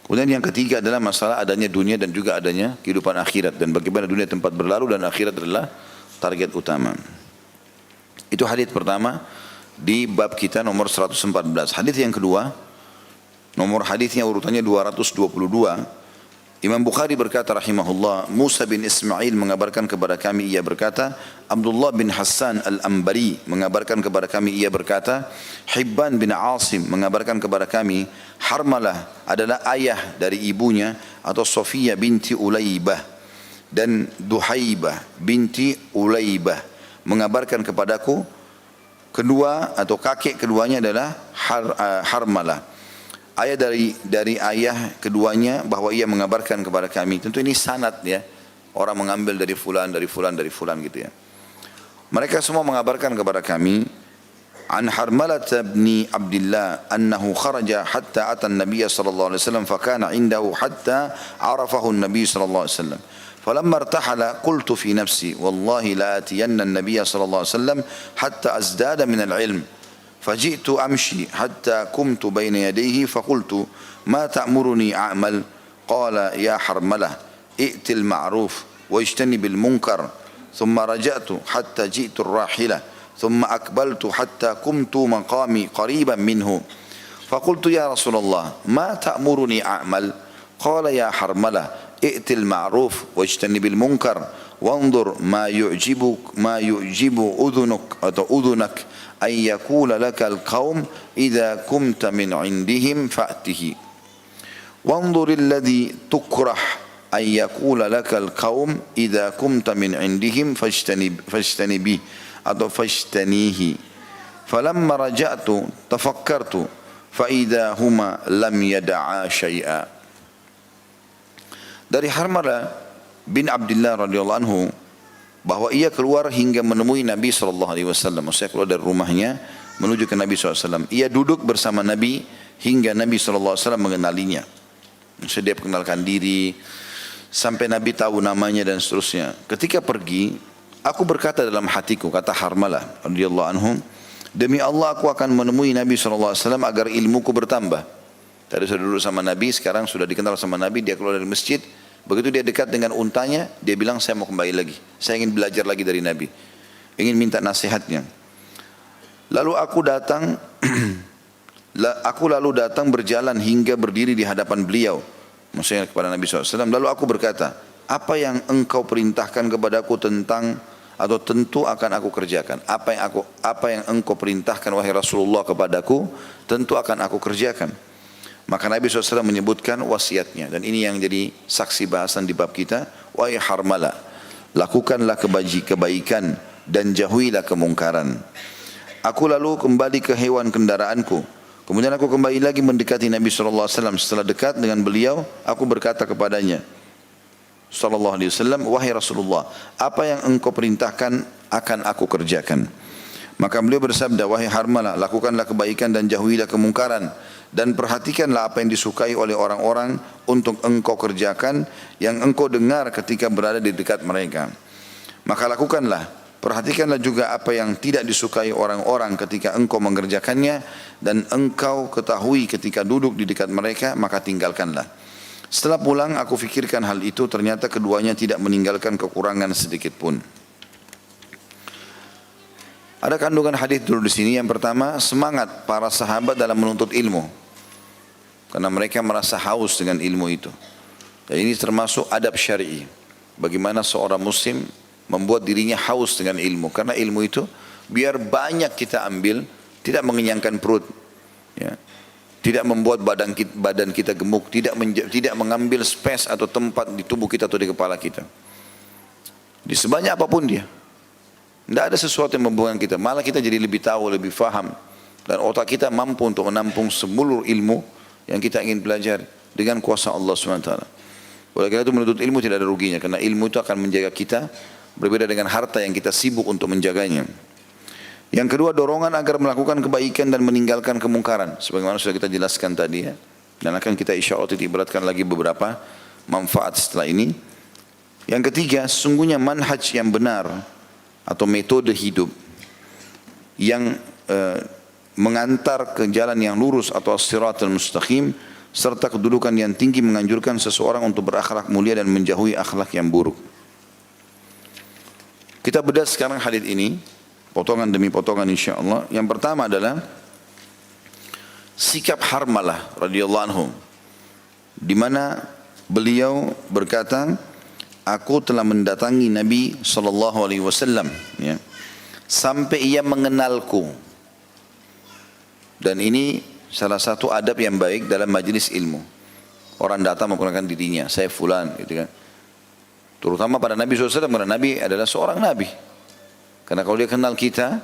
Kemudian yang ketiga adalah masalah adanya dunia dan juga adanya kehidupan akhirat. Dan bagaimana dunia tempat berlalu dan akhirat adalah target utama. Itu hadits pertama di bab kita nomor 114. Hadits yang kedua, nomor haditsnya urutannya 222. Imam Bukhari berkata rahimahullah, Musa bin Ismail mengabarkan kepada kami, ia berkata, Abdullah bin Hassan al-Ambari mengabarkan kepada kami, ia berkata, Hibban bin Asim mengabarkan kepada kami, Harmalah adalah ayah dari ibunya atau Sofiyah binti Ulaibah dan Duhaibah binti Ulaibah mengabarkan kepadaku, kedua atau kakek keduanya adalah Harmalah. Ayah dari ayah keduanya bahwa ia mengabarkan kepada kami. Tentu ini sanad ya. Orang mengambil dari fulan gitu ya. Mereka semua mengabarkan kepada kami an Harmalah bin Abdullah annahu kharaja hatta ata an-nabiy sallallahu alaihi wasallam fa kana indahu hatta arafahu an-nabiy sallallahu alaihi wasallam. فلما ارتحل قلت في نفسي والله لا أتين النبي صلى الله عليه وسلم حتى أزداد من العلم فجئت أمشي حتى قمت بين يديه فقلت ما تأمرني أعمل قال يا حرملة ائت المعروف واجتنب المنكر ثم رجعت حتى جئت الراحلة ثم أقبلت حتى قمت مقامي قريبا منه فقلت يا رسول الله ما تأمرني أعمل قال يا حرملة ائت المعروف واجتنب المنكر وانظر ما يعجب أذنك أن يقول لك القوم إذا كنت من عندهم فأته وانظر الذي تكره أن يقول لك القوم إذا كنت من عندهم فاجتنبه أو فاجتنيه فلما رجعت تفكرت فإذا هما لم يدعا شيئا. Dari Harmalah bin Abdullah radhiyallahu anhu bahwa ia keluar hingga menemui Nabi SAW. Maksudnya keluar dari rumahnya menuju ke Nabi SAW. Ia duduk bersama Nabi hingga Nabi SAW mengenalinya. Maksudnya dia perkenalkan diri sampai Nabi tahu namanya dan seterusnya. Ketika pergi, aku berkata dalam hatiku, kata Harmalah radhiyallahu anhu, demi Allah aku akan menemui Nabi SAW agar ilmuku bertambah. Tadi sudah duduk sama Nabi, sekarang sudah dikenal sama Nabi, dia keluar dari masjid. Begitu dia dekat dengan untanya, dia bilang saya mau kembali lagi. Saya ingin belajar lagi dari Nabi. Ingin minta nasihatnya. Lalu aku lalu datang berjalan hingga berdiri di hadapan beliau. Maksudnya kepada Nabi SAW. Lalu aku berkata, apa yang engkau perintahkan kepadaku tentang atau tentu akan aku kerjakan. Apa yang engkau perintahkan wahai Rasulullah kepadaku, tentu akan aku kerjakan. Maka Nabi SAW menyebutkan wasiatnya. Dan ini yang jadi saksi bahasan di bab kita. Wahai Harmalah, lakukanlah kebaikan dan jauhilah kemungkaran. Aku lalu kembali ke hewan kendaraanku. Kemudian aku kembali lagi mendekati Nabi SAW. Setelah dekat dengan beliau, aku berkata kepadanya, sallallahu alaihi wasallam, wahai Rasulullah, apa yang engkau perintahkan akan aku kerjakan. Maka beliau bersabda, wahai Harmalah, lakukanlah kebaikan dan jauhilah kemungkaran, dan perhatikanlah apa yang disukai oleh orang-orang untuk engkau kerjakan, yang engkau dengar ketika berada di dekat mereka. Maka lakukanlah. Perhatikanlah juga apa yang tidak disukai orang-orang ketika engkau mengerjakannya, dan engkau ketahui ketika duduk di dekat mereka, maka tinggalkanlah. Setelah pulang aku fikirkan hal itu, ternyata keduanya tidak meninggalkan kekurangan sedikit pun. Ada kandungan hadis dulu di sini. Yang pertama, semangat para sahabat dalam menuntut ilmu, karena mereka merasa haus dengan ilmu itu. Dan ini termasuk adab syar'i. Bagaimana seorang muslim membuat dirinya haus dengan ilmu, karena ilmu itu biar banyak kita ambil tidak mengenyangkan perut, ya. Tidak membuat badan kita gemuk, tidak mengambil space atau tempat di tubuh kita atau di kepala kita. Di sebanyak apapun dia, tidak ada sesuatu yang membuang kita, malah kita jadi lebih tahu, lebih faham, dan otak kita mampu untuk menampung semulur ilmu yang kita ingin pelajari dengan kuasa Allah SWT. Oleh karena itu menuntut ilmu tidak ada ruginya, karena ilmu itu akan menjaga kita, berbeda dengan harta yang kita sibuk untuk menjaganya. Yang kedua, dorongan agar melakukan kebaikan dan meninggalkan kemungkaran, sebagaimana sudah kita jelaskan tadi, ya. Dan akan kita insya Allah titik beratkan lagi beberapa manfaat setelah ini. Yang ketiga, sesungguhnya manhaj yang benar atau metode hidup yang mengantar ke jalan yang lurus atau as-siratal mustaqim, serta kedudukan yang tinggi menganjurkan seseorang untuk berakhlak mulia dan menjauhi akhlak yang buruk. Kita bedah sekarang hadis ini, potongan demi potongan insyaAllah. Yang pertama adalah sikap Harmalah radhiyallahu anhu, di mana beliau berkata, aku telah mendatangi Nabi SAW, ya, sampai ia mengenalku. Dan ini salah satu adab yang baik dalam majlis ilmu. Orang datang menggunakan dirinya, saya fulan, gitu kan. Terutama pada Nabi SAW, karena Nabi adalah seorang Nabi. Karena kalau dia kenal kita,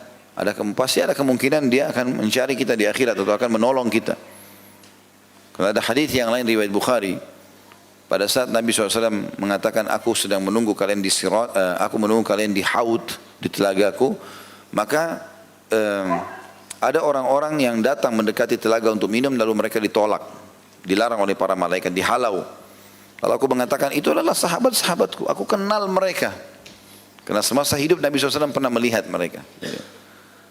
pasti ada kemungkinan dia akan mencari kita di akhirat atau akan menolong kita. Karena ada hadis yang lain riwayat Bukhari, pada saat Nabi SAW mengatakan, aku sedang menunggu kalian di sirat, aku menunggu kalian di haud, di telagaku, maka ada orang-orang yang datang mendekati telaga untuk minum, lalu mereka ditolak, dilarang oleh para malaikat, dihalau. Lalu aku mengatakan, itu adalah sahabat-sahabatku, aku kenal mereka. Karena semasa hidup Nabi SAW pernah melihat mereka,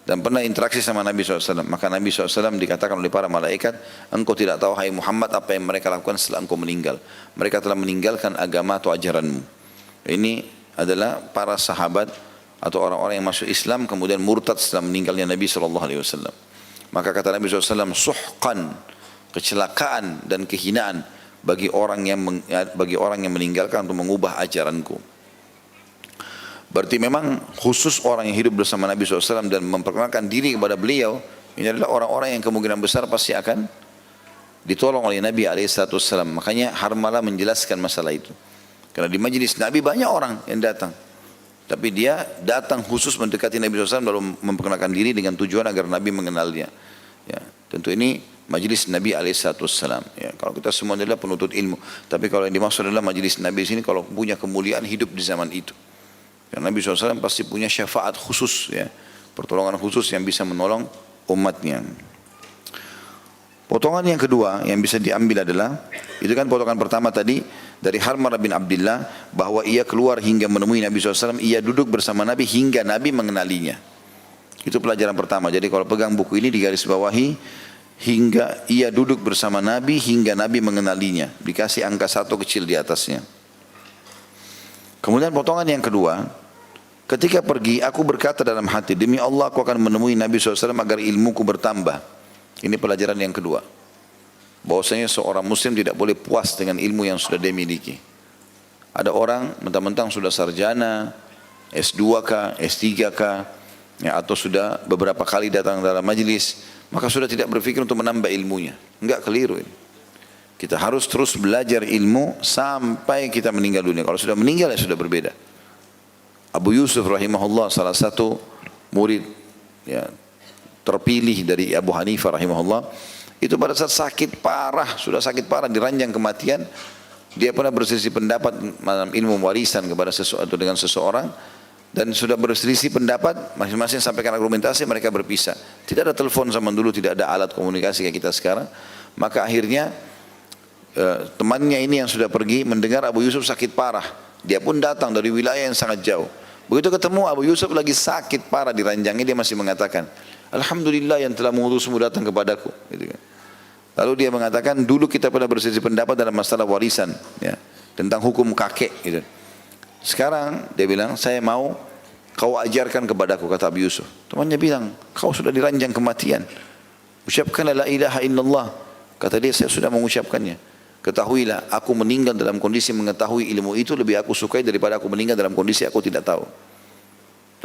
dan pernah interaksi sama Nabi SAW. Maka Nabi SAW dikatakan oleh para malaikat, engkau tidak tahu hai Muhammad apa yang mereka lakukan setelah engkau meninggal. Mereka telah meninggalkan agama atau ajaranmu. Ini adalah para sahabat atau orang-orang yang masuk Islam kemudian murtad setelah meninggalnya Nabi SAW. Maka kata Nabi SAW, suhqan, kecelakaan dan kehinaan bagi orang yang meninggalkan untuk mengubah ajaranku. Berarti memang khusus orang yang hidup bersama Nabi SAW dan memperkenalkan diri kepada beliau, ini adalah orang-orang yang kemungkinan besar pasti akan ditolong oleh Nabi SAW. Makanya Harmalah menjelaskan masalah itu. Karena di majlis Nabi banyak orang yang datang, tapi dia datang khusus mendekati Nabi SAW lalu memperkenalkan diri dengan tujuan agar Nabi mengenalnya. Ya, tentu ini majlis Nabi SAW. Ya, kalau kita semua adalah penuntut ilmu, tapi kalau yang dimaksud adalah majlis Nabi sini kalau punya kemuliaan hidup di zaman itu. Karena Nabi SAW pasti punya syafaat khusus, ya, pertolongan khusus yang bisa menolong umatnya. Potongan yang kedua yang bisa diambil adalah, itu kan potongan pertama tadi dari Harmalah bin Abdullah, bahwa ia keluar hingga menemui Nabi SAW, ia duduk bersama Nabi hingga Nabi mengenalinya. Itu pelajaran pertama. Jadi kalau pegang buku ini digaris bawahi, hingga ia duduk bersama Nabi hingga Nabi mengenalinya, dikasih angka 1 kecil di atasnya. Kemudian potongan yang kedua, ketika pergi aku berkata dalam hati, demi Allah aku akan menemui Nabi SAW agar ilmuku bertambah. Ini pelajaran yang kedua, bahwasanya seorang muslim tidak boleh puas dengan ilmu yang sudah dia miliki. Ada orang mentang-mentang sudah sarjana, S2K, S3K, ya, atau sudah beberapa kali datang dalam majlis, maka sudah tidak berpikir untuk menambah ilmunya. Enggak, keliru ini. Kita harus terus belajar ilmu sampai kita meninggal dunia. Kalau sudah meninggal ya sudah berbeda. Abu Yusuf rahimahullah, salah satu murid, ya, terpilih dari Abu Hanifah rahimahullah, itu pada saat sakit parah, sudah sakit parah, diranjang kematian, dia pernah berselisih pendapat dalam ilmu warisan kepada sesuatu dengan seseorang, dan sudah berselisih pendapat, masing-masing sampaikan argumentasi, mereka berpisah. Tidak ada telepon zaman dulu, tidak ada alat komunikasi kayak kita sekarang. Maka akhirnya temannya ini yang sudah pergi mendengar Abu Yusuf sakit parah. Dia pun datang dari wilayah yang sangat jauh. Begitu ketemu Abu Yusuf lagi sakit parah di ranjangnya, dia masih mengatakan, Alhamdulillah yang telah mengutusmu datang kepadaku. Gitu kan. Lalu dia mengatakan, dulu kita pernah berselisih pendapat dalam masalah warisan, ya, tentang hukum kakek. Gitu. Sekarang dia bilang, saya mau kau ajarkan kepadaku, kata Abu Yusuf. Temannya bilang, kau sudah diranjang kematian, ucapkanlah la ilaha illallah. Kata dia, saya sudah mengucapkannya. Ketahuilah, aku meninggal dalam kondisi mengetahui ilmu itu lebih aku sukai daripada aku meninggal dalam kondisi aku tidak tahu.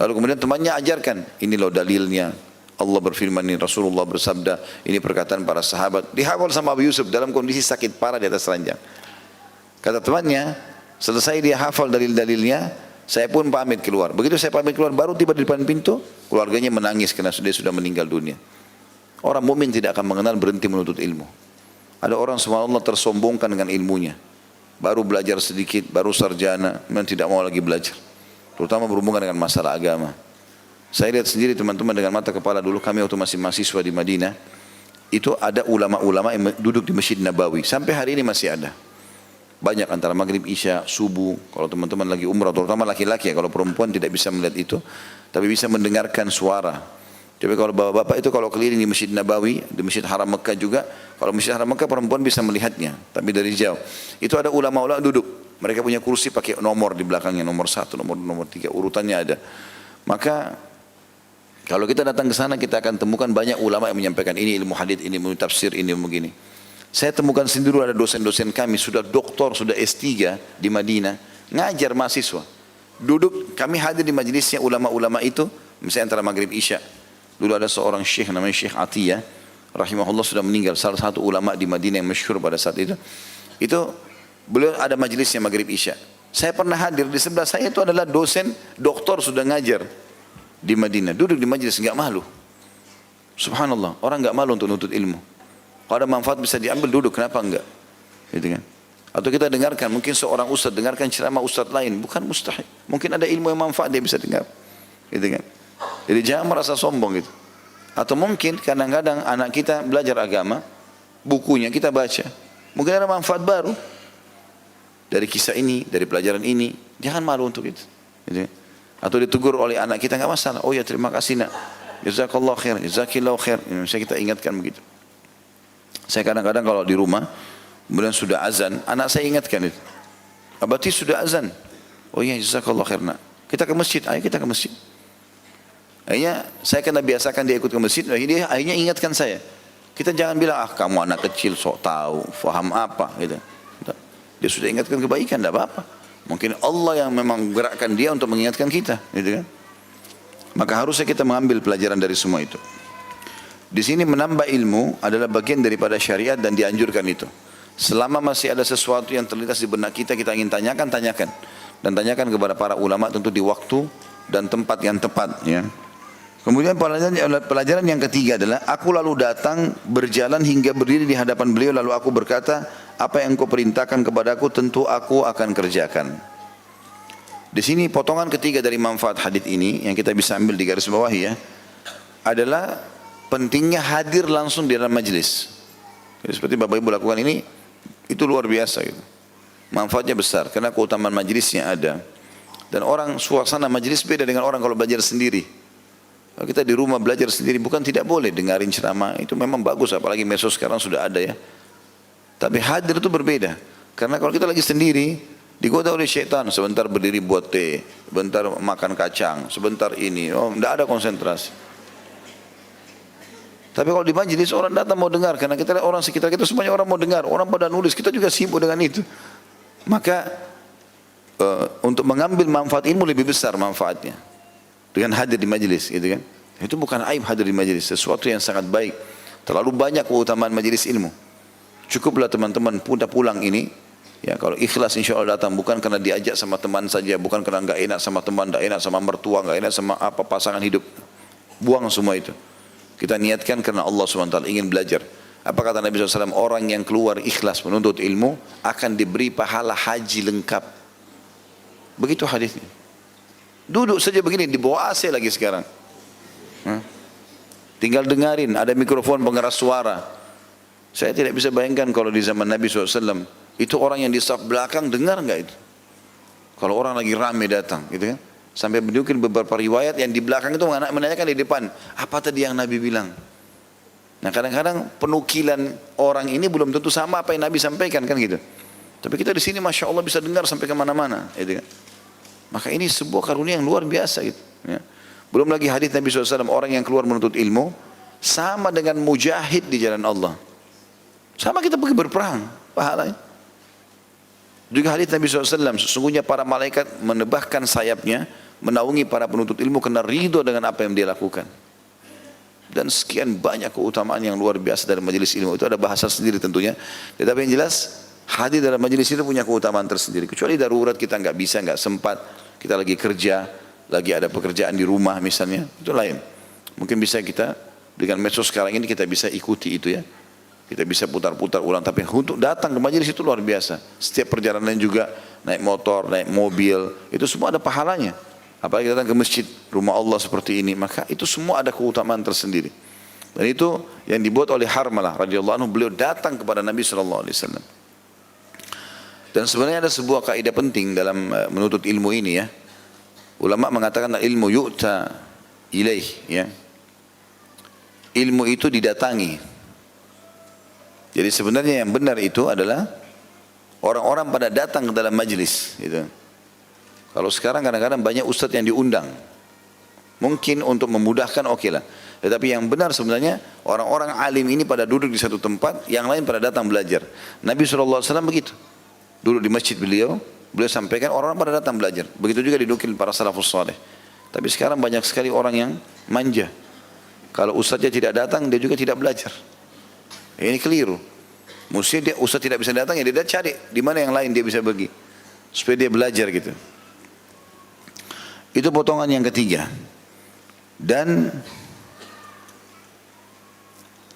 Lalu kemudian temannya ajarkan, ini loh dalilnya. Allah berfirman, ini Rasulullah bersabda, ini perkataan para sahabat. Dihafal sama Abu Yusuf dalam kondisi sakit parah di atas ranjang. Kata temannya, selesai dia hafal dalil-dalilnya, saya pun pamit keluar. Begitu saya pamit keluar, baru tiba di depan pintu, keluarganya menangis karena dia sudah meninggal dunia. Orang mukmin tidak akan mengenal berhenti menuntut ilmu. Ada orang subhanallah tersombongkan dengan ilmunya. Baru belajar sedikit, baru sarjana, memang tidak mau lagi belajar. Terutama berhubungan dengan masalah agama. Saya lihat sendiri teman-teman dengan mata kepala dulu, kami waktu masih mahasiswa di Madinah, itu ada ulama-ulama yang duduk di Masjid Nabawi. Sampai hari ini masih ada. Banyak antara maghrib, isya, subuh. Kalau teman-teman lagi umrah, terutama laki-laki ya, kalau perempuan tidak bisa melihat itu, tapi bisa mendengarkan suara. Tapi kalau bapak-bapak itu kalau keliling di Masjid Nabawi, di Masjid Haram Mekah juga, kalau Masjid Haram Mekah perempuan bisa melihatnya, tapi dari jauh. Itu ada ulama-ulama duduk. Mereka punya kursi pakai nomor di belakangnya, nomor 1, nomor 3, urutannya ada. Maka kalau kita datang ke sana, kita akan temukan banyak ulama yang menyampaikan ini ilmu hadits, ini ilmu tafsir, ini ilmu begini. Saya temukan sendiri ada dosen-dosen kami sudah doktor, sudah S3 di Madinah, ngajar mahasiswa. Duduk, kami hadir di majelisnya ulama-ulama itu, misalnya antara maghrib isya. Dulu ada seorang syekh namanya Syekh Atiyah, rahimahullah sudah meninggal, salah satu ulama di Madinah yang masyhur pada saat itu. Itu beliau ada majelisnya maghrib isya. Saya pernah hadir, di sebelah saya itu adalah dosen, doktor sudah ngajar di Madinah, duduk di majelis, enggak malu. Subhanallah, orang enggak malu untuk nuntut ilmu. Kalau ada manfaat bisa diambil, duduk, kenapa enggak? Gitu kan? Atau kita dengarkan, mungkin seorang ustaz dengarkan ceramah ustaz lain, bukan mustahil. Mungkin ada ilmu yang manfaat dia bisa dengar. Gitu kan? Jadi jangan merasa sombong gitu. Atau mungkin kadang-kadang anak kita belajar agama, bukunya kita baca, mungkin ada manfaat baru dari kisah ini, dari pelajaran ini. Jangan malu untuk itu. Gitu kan? Atau ditegur oleh anak kita, enggak masalah. Oh ya, terima kasih nak, jazakallah khair, jazakillahu khair. Saya kita ingatkan begitu. Saya kadang-kadang kalau di rumah, kemudian sudah azan, anak saya ingatkan itu. Abati sudah azan. Oh iya, jazakallah khair nak. Kita ke masjid, ayo kita ke masjid. Akhirnya saya kena biasakan dia ikut ke masjid, dia akhirnya ingatkan saya. Kita jangan bilang, ah kamu anak kecil sok tahu, faham apa gitu. Dia sudah ingatkan kebaikan, tidak apa-apa. Mungkin Allah yang memang gerakkan dia untuk mengingatkan kita, gitu kan? Maka harusnya kita mengambil pelajaran dari semua itu. Di sini menambah ilmu adalah bagian daripada syariat dan dianjurkan itu. Selama masih ada sesuatu yang terlintas di benak kita, kita ingin tanyakan, tanyakan. Dan tanyakan kepada para ulama tentu di waktu dan tempat yang tepat. Ya. Kemudian pelajaran yang ketiga adalah, aku lalu datang berjalan hingga berdiri di hadapan beliau, lalu aku berkata, apa yang kau perintahkan kepadaku tentu aku akan kerjakan. Di sini potongan ketiga dari manfaat hadis ini yang kita bisa ambil di garis bawah ya, adalah pentingnya hadir langsung di dalam majelis. Jadi seperti Bapak Ibu lakukan ini, itu luar biasa gitu. Manfaatnya besar karena keutamaan majelisnya ada. Dan orang suasana majelis beda dengan orang kalau belajar sendiri. Kalau kita di rumah belajar sendiri bukan tidak boleh dengarin ceramah, itu memang bagus, apalagi medsos sekarang sudah ada ya. Tapi hadir itu berbeda. Karena kalau kita lagi sendiri, digoda oleh syaitan, sebentar berdiri buat teh, sebentar makan kacang, sebentar ini, tidak ada konsentrasi. Tapi kalau di majelis orang datang mau dengar, karena kita lihat orang sekitar kita semuanya orang mau dengar, orang pada nulis, kita juga sibuk dengan itu. Maka untuk mengambil manfaat ilmu lebih besar manfaatnya dengan hadir di majelis, gitu kan? Itu bukan aib hadir di majelis, sesuatu yang sangat baik. Terlalu banyak keutamaan majelis ilmu. Cukuplah teman-teman pulang ini, ya kalau ikhlas insya Allah datang, bukan karena diajak sama teman saja, bukan karena enggak enak sama teman, enggak enak sama mertua, enggak enak sama apa pasangan hidup. Buang semua itu. Kita niatkan karena Allah SWT ingin belajar. Apa kata Nabi SAW? Orang yang keluar ikhlas menuntut ilmu akan diberi pahala haji lengkap. Begitu hadisnya. Duduk saja begini di bawah AC lagi sekarang. Tinggal dengarin, ada mikrofon pengeras suara. Saya tidak bisa bayangkan kalau di zaman Nabi SAW itu orang yang di saf belakang dengar nggak itu? Kalau orang lagi rame datang, gitu kan? Sampai mungkin beberapa riwayat yang di belakang itu menanyakan di depan, apa tadi yang Nabi bilang? Nah kadang-kadang penukilan orang ini belum tentu sama apa yang Nabi sampaikan kan gitu. Tapi kita di sini masya Allah bisa dengar sampai kemana-mana, gitu kan? Maka ini sebuah karunia yang luar biasa gitu. Ya. Belum lagi hadis Nabi SAW, orang yang keluar menuntut ilmu sama dengan mujahid di jalan Allah. Sama kita pergi berperang, pahalanya. Juga hadis Nabi SAW, sesungguhnya para malaikat menebahkan sayapnya, menaungi para penuntut ilmu karena ridho dengan apa yang dia lakukan. Dan sekian banyak keutamaan yang luar biasa dari majelis ilmu. Itu ada bahasa sendiri tentunya. Tetapi yang jelas, hadir dalam majelis itu punya keutamaan tersendiri. Kecuali darurat kita nggak bisa, nggak sempat, kita lagi kerja, lagi ada pekerjaan di rumah misalnya, itu lain. Mungkin bisa kita, dengan medsos sekarang ini kita bisa ikuti itu ya. Kita bisa putar-putar ulang, tapi untuk datang ke majelis itu luar biasa. Setiap perjalanan juga, naik motor, naik mobil, itu semua ada pahalanya. Apalagi datang ke masjid, rumah Allah seperti ini, maka itu semua ada keutamaan tersendiri. Dan itu yang dibuat oleh Harmalah radhiyallahu anhu, beliau datang kepada Nabi SAW. Dan sebenarnya ada sebuah kaidah penting dalam menuntut ilmu ini ya. Ulama mengatakan ilmu yu'ta ilaih ya. Ilmu itu didatangi. Jadi sebenarnya yang benar itu adalah orang-orang pada datang ke dalam majlis gitu. Kalau sekarang kadang-kadang banyak ustadz yang diundang. Mungkin untuk memudahkan oke lah. Tetapi yang benar sebenarnya orang-orang alim ini pada duduk di satu tempat, yang lain pada datang belajar. Nabi SAW begitu. Duduk di masjid beliau sampaikan, orang-orang pada datang belajar. Begitu juga didukil para salafus saleh. Tapi sekarang banyak sekali orang yang manja. Kalau ustadznya tidak datang, dia juga tidak belajar. Ini keliru. Mesti dia ustadz tidak bisa datang, ya dia cari di mana yang lain dia bisa bagi. Supaya dia belajar gitu. Itu potongan yang ketiga. Dan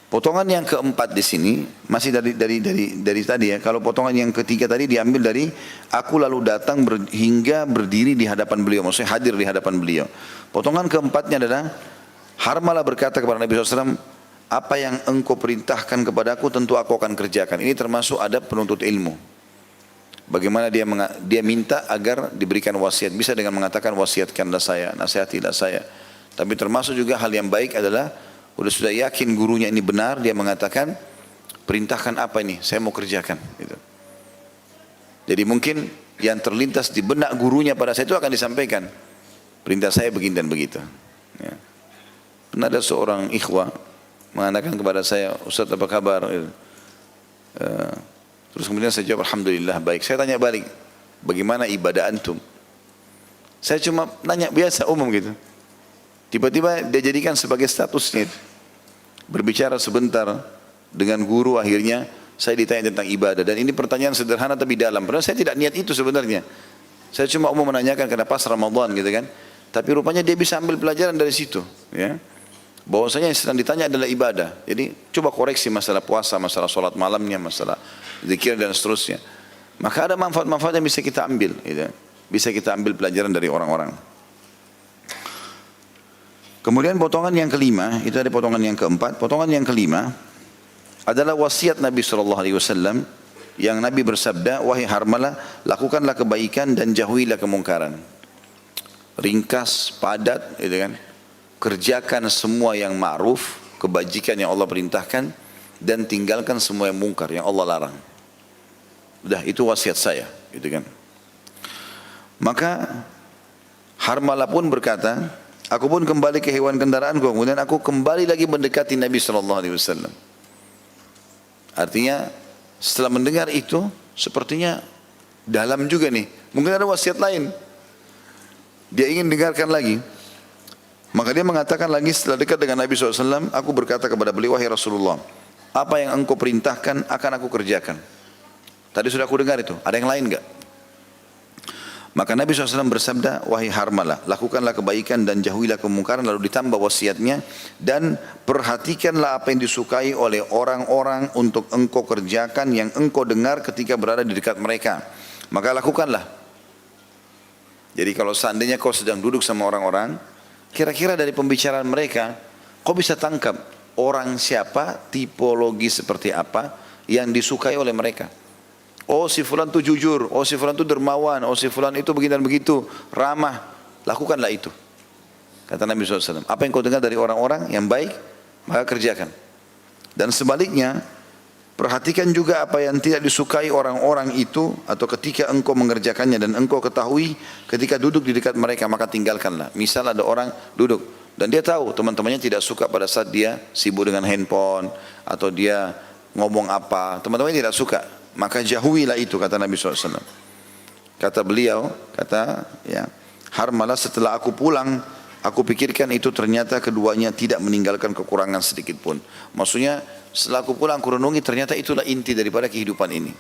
potongan yang keempat di sini masih dari tadi ya. Kalau potongan yang ketiga tadi diambil dari aku lalu datang hingga berdiri di hadapan beliau, maksudnya hadir di hadapan beliau. Potongan keempatnya adalah Harmalah berkata kepada Nabi SAW, apa yang engkau perintahkan kepadaku tentu aku akan kerjakan. Ini termasuk adab penuntut ilmu. Bagaimana dia minta agar diberikan wasiat. Bisa dengan mengatakan wasiatkanlah saya, nasihatilah saya. Tapi termasuk juga hal yang baik adalah sudah yakin gurunya ini benar, dia mengatakan perintahkan apa ini, saya mau kerjakan. Gitu. Jadi mungkin yang terlintas di benak gurunya pada saya itu akan disampaikan. Perintah saya begini dan begitu. Ya. Pernah ada seorang ikhwah mengatakan kepada saya, Ustaz apa kabar? Terus kemudian saya jawab, Alhamdulillah baik. Saya tanya balik, bagaimana ibadah antum? Saya cuma nanya biasa umum gitu. Tiba-tiba dia jadikan sebagai statusnya. Berbicara sebentar dengan guru, akhirnya saya ditanya tentang ibadah. Dan ini pertanyaan sederhana tapi dalam. Padahal saya tidak niat itu sebenarnya. Saya cuma umum menanyakan karena pas Ramadan gitu kan. Tapi rupanya dia bisa ambil pelajaran dari situ. Ya. Bahwasanya yang sedang ditanya adalah ibadah. Jadi coba koreksi masalah puasa, masalah sholat malamnya, masalah zikir dan seterusnya. Maka ada manfaat-manfaat yang bisa kita ambil. Gitu. Bisa kita ambil pelajaran dari orang-orang. Kemudian potongan yang kelima, itu ada potongan yang keempat. Potongan yang kelima adalah wasiat Nabi SAW yang Nabi bersabda, wahai Harmalah, lakukanlah kebaikan dan jauhilah kemungkaran. Ringkas, padat, gitu kan. Kerjakan semua yang ma'ruf, kebajikan yang Allah perintahkan, dan tinggalkan semua yang mungkar yang Allah larang. Udah, itu wasiat saya, gitu kan. Maka Harmalah pun berkata, aku pun kembali ke hewan kendaraanku, kemudian aku kembali lagi mendekati Nabi SAW. Artinya setelah mendengar itu, sepertinya dalam juga nih. Mungkin ada wasiat lain. Dia ingin dengarkan lagi. Maka dia mengatakan lagi setelah dekat dengan Nabi SAW, aku berkata kepada beliau, wahai Rasulullah, apa yang engkau perintahkan akan aku kerjakan. Tadi sudah aku dengar itu, ada yang lain enggak? Maka Nabi SAW bersabda, wahai Harmalah, lakukanlah kebaikan dan jauhilah kemungkaran, lalu ditambah wasiatnya, dan perhatikanlah apa yang disukai oleh orang-orang untuk engkau kerjakan yang engkau dengar ketika berada di dekat mereka. Maka lakukanlah. Jadi kalau seandainya kau sedang duduk sama orang-orang, kira-kira dari pembicaraan mereka, kau bisa tangkap orang siapa, tipologi seperti apa yang disukai oleh mereka. Oh si fulan itu jujur, oh si fulan itu dermawan, oh si fulan itu begini dan begitu, ramah. Lakukanlah itu. Kata Nabi SAW, apa yang kau dengar dari orang-orang yang baik, maka kerjakan. Dan sebaliknya, perhatikan juga apa yang tidak disukai orang-orang itu, atau ketika engkau mengerjakannya dan engkau ketahui ketika duduk di dekat mereka, maka tinggalkanlah. Misal ada orang duduk, dan dia tahu teman-temannya tidak suka pada saat dia sibuk dengan handphone, atau dia ngomong apa, teman-temannya tidak suka. Maka jauhilah itu, kata Nabi SAW. Kata beliau, Harmalah, setelah aku pulang, aku pikirkan itu ternyata keduanya tidak meninggalkan kekurangan sedikit pun. Maksudnya setelah aku pulang, aku renungi, ternyata itulah inti daripada kehidupan ini.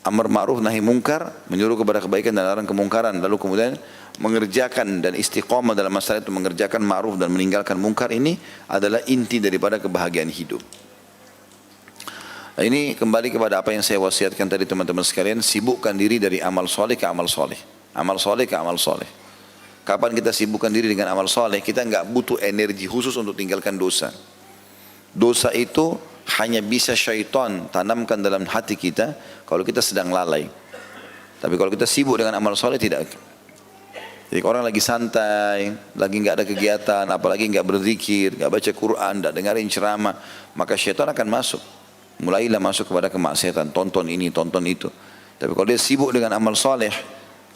Amar ma'ruf nahi mungkar, menyuruh kepada kebaikan dan larang kemungkaran. Lalu kemudian mengerjakan dan istiqamah dalam masalah itu, mengerjakan ma'ruf dan meninggalkan mungkar, ini adalah inti daripada kebahagiaan hidup. Nah, ini kembali kepada apa yang saya wasiatkan tadi teman-teman sekalian, sibukkan diri dari amal soleh ke amal soleh. Amal soleh ke amal soleh. Kapan kita sibukkan diri dengan amal soleh, kita enggak butuh energi khusus untuk tinggalkan dosa. Dosa itu hanya bisa syaitan tanamkan dalam hati kita kalau kita sedang lalai. Tapi kalau kita sibuk dengan amal soleh, tidak. Jadi orang lagi santai, lagi enggak ada kegiatan, apalagi enggak berzikir, enggak baca Quran, enggak dengarin ceramah, maka syaitan akan masuk. Mulailah masuk kepada kemaksiatan, tonton ini, tonton itu. Tapi kalau dia sibuk dengan amal soleh,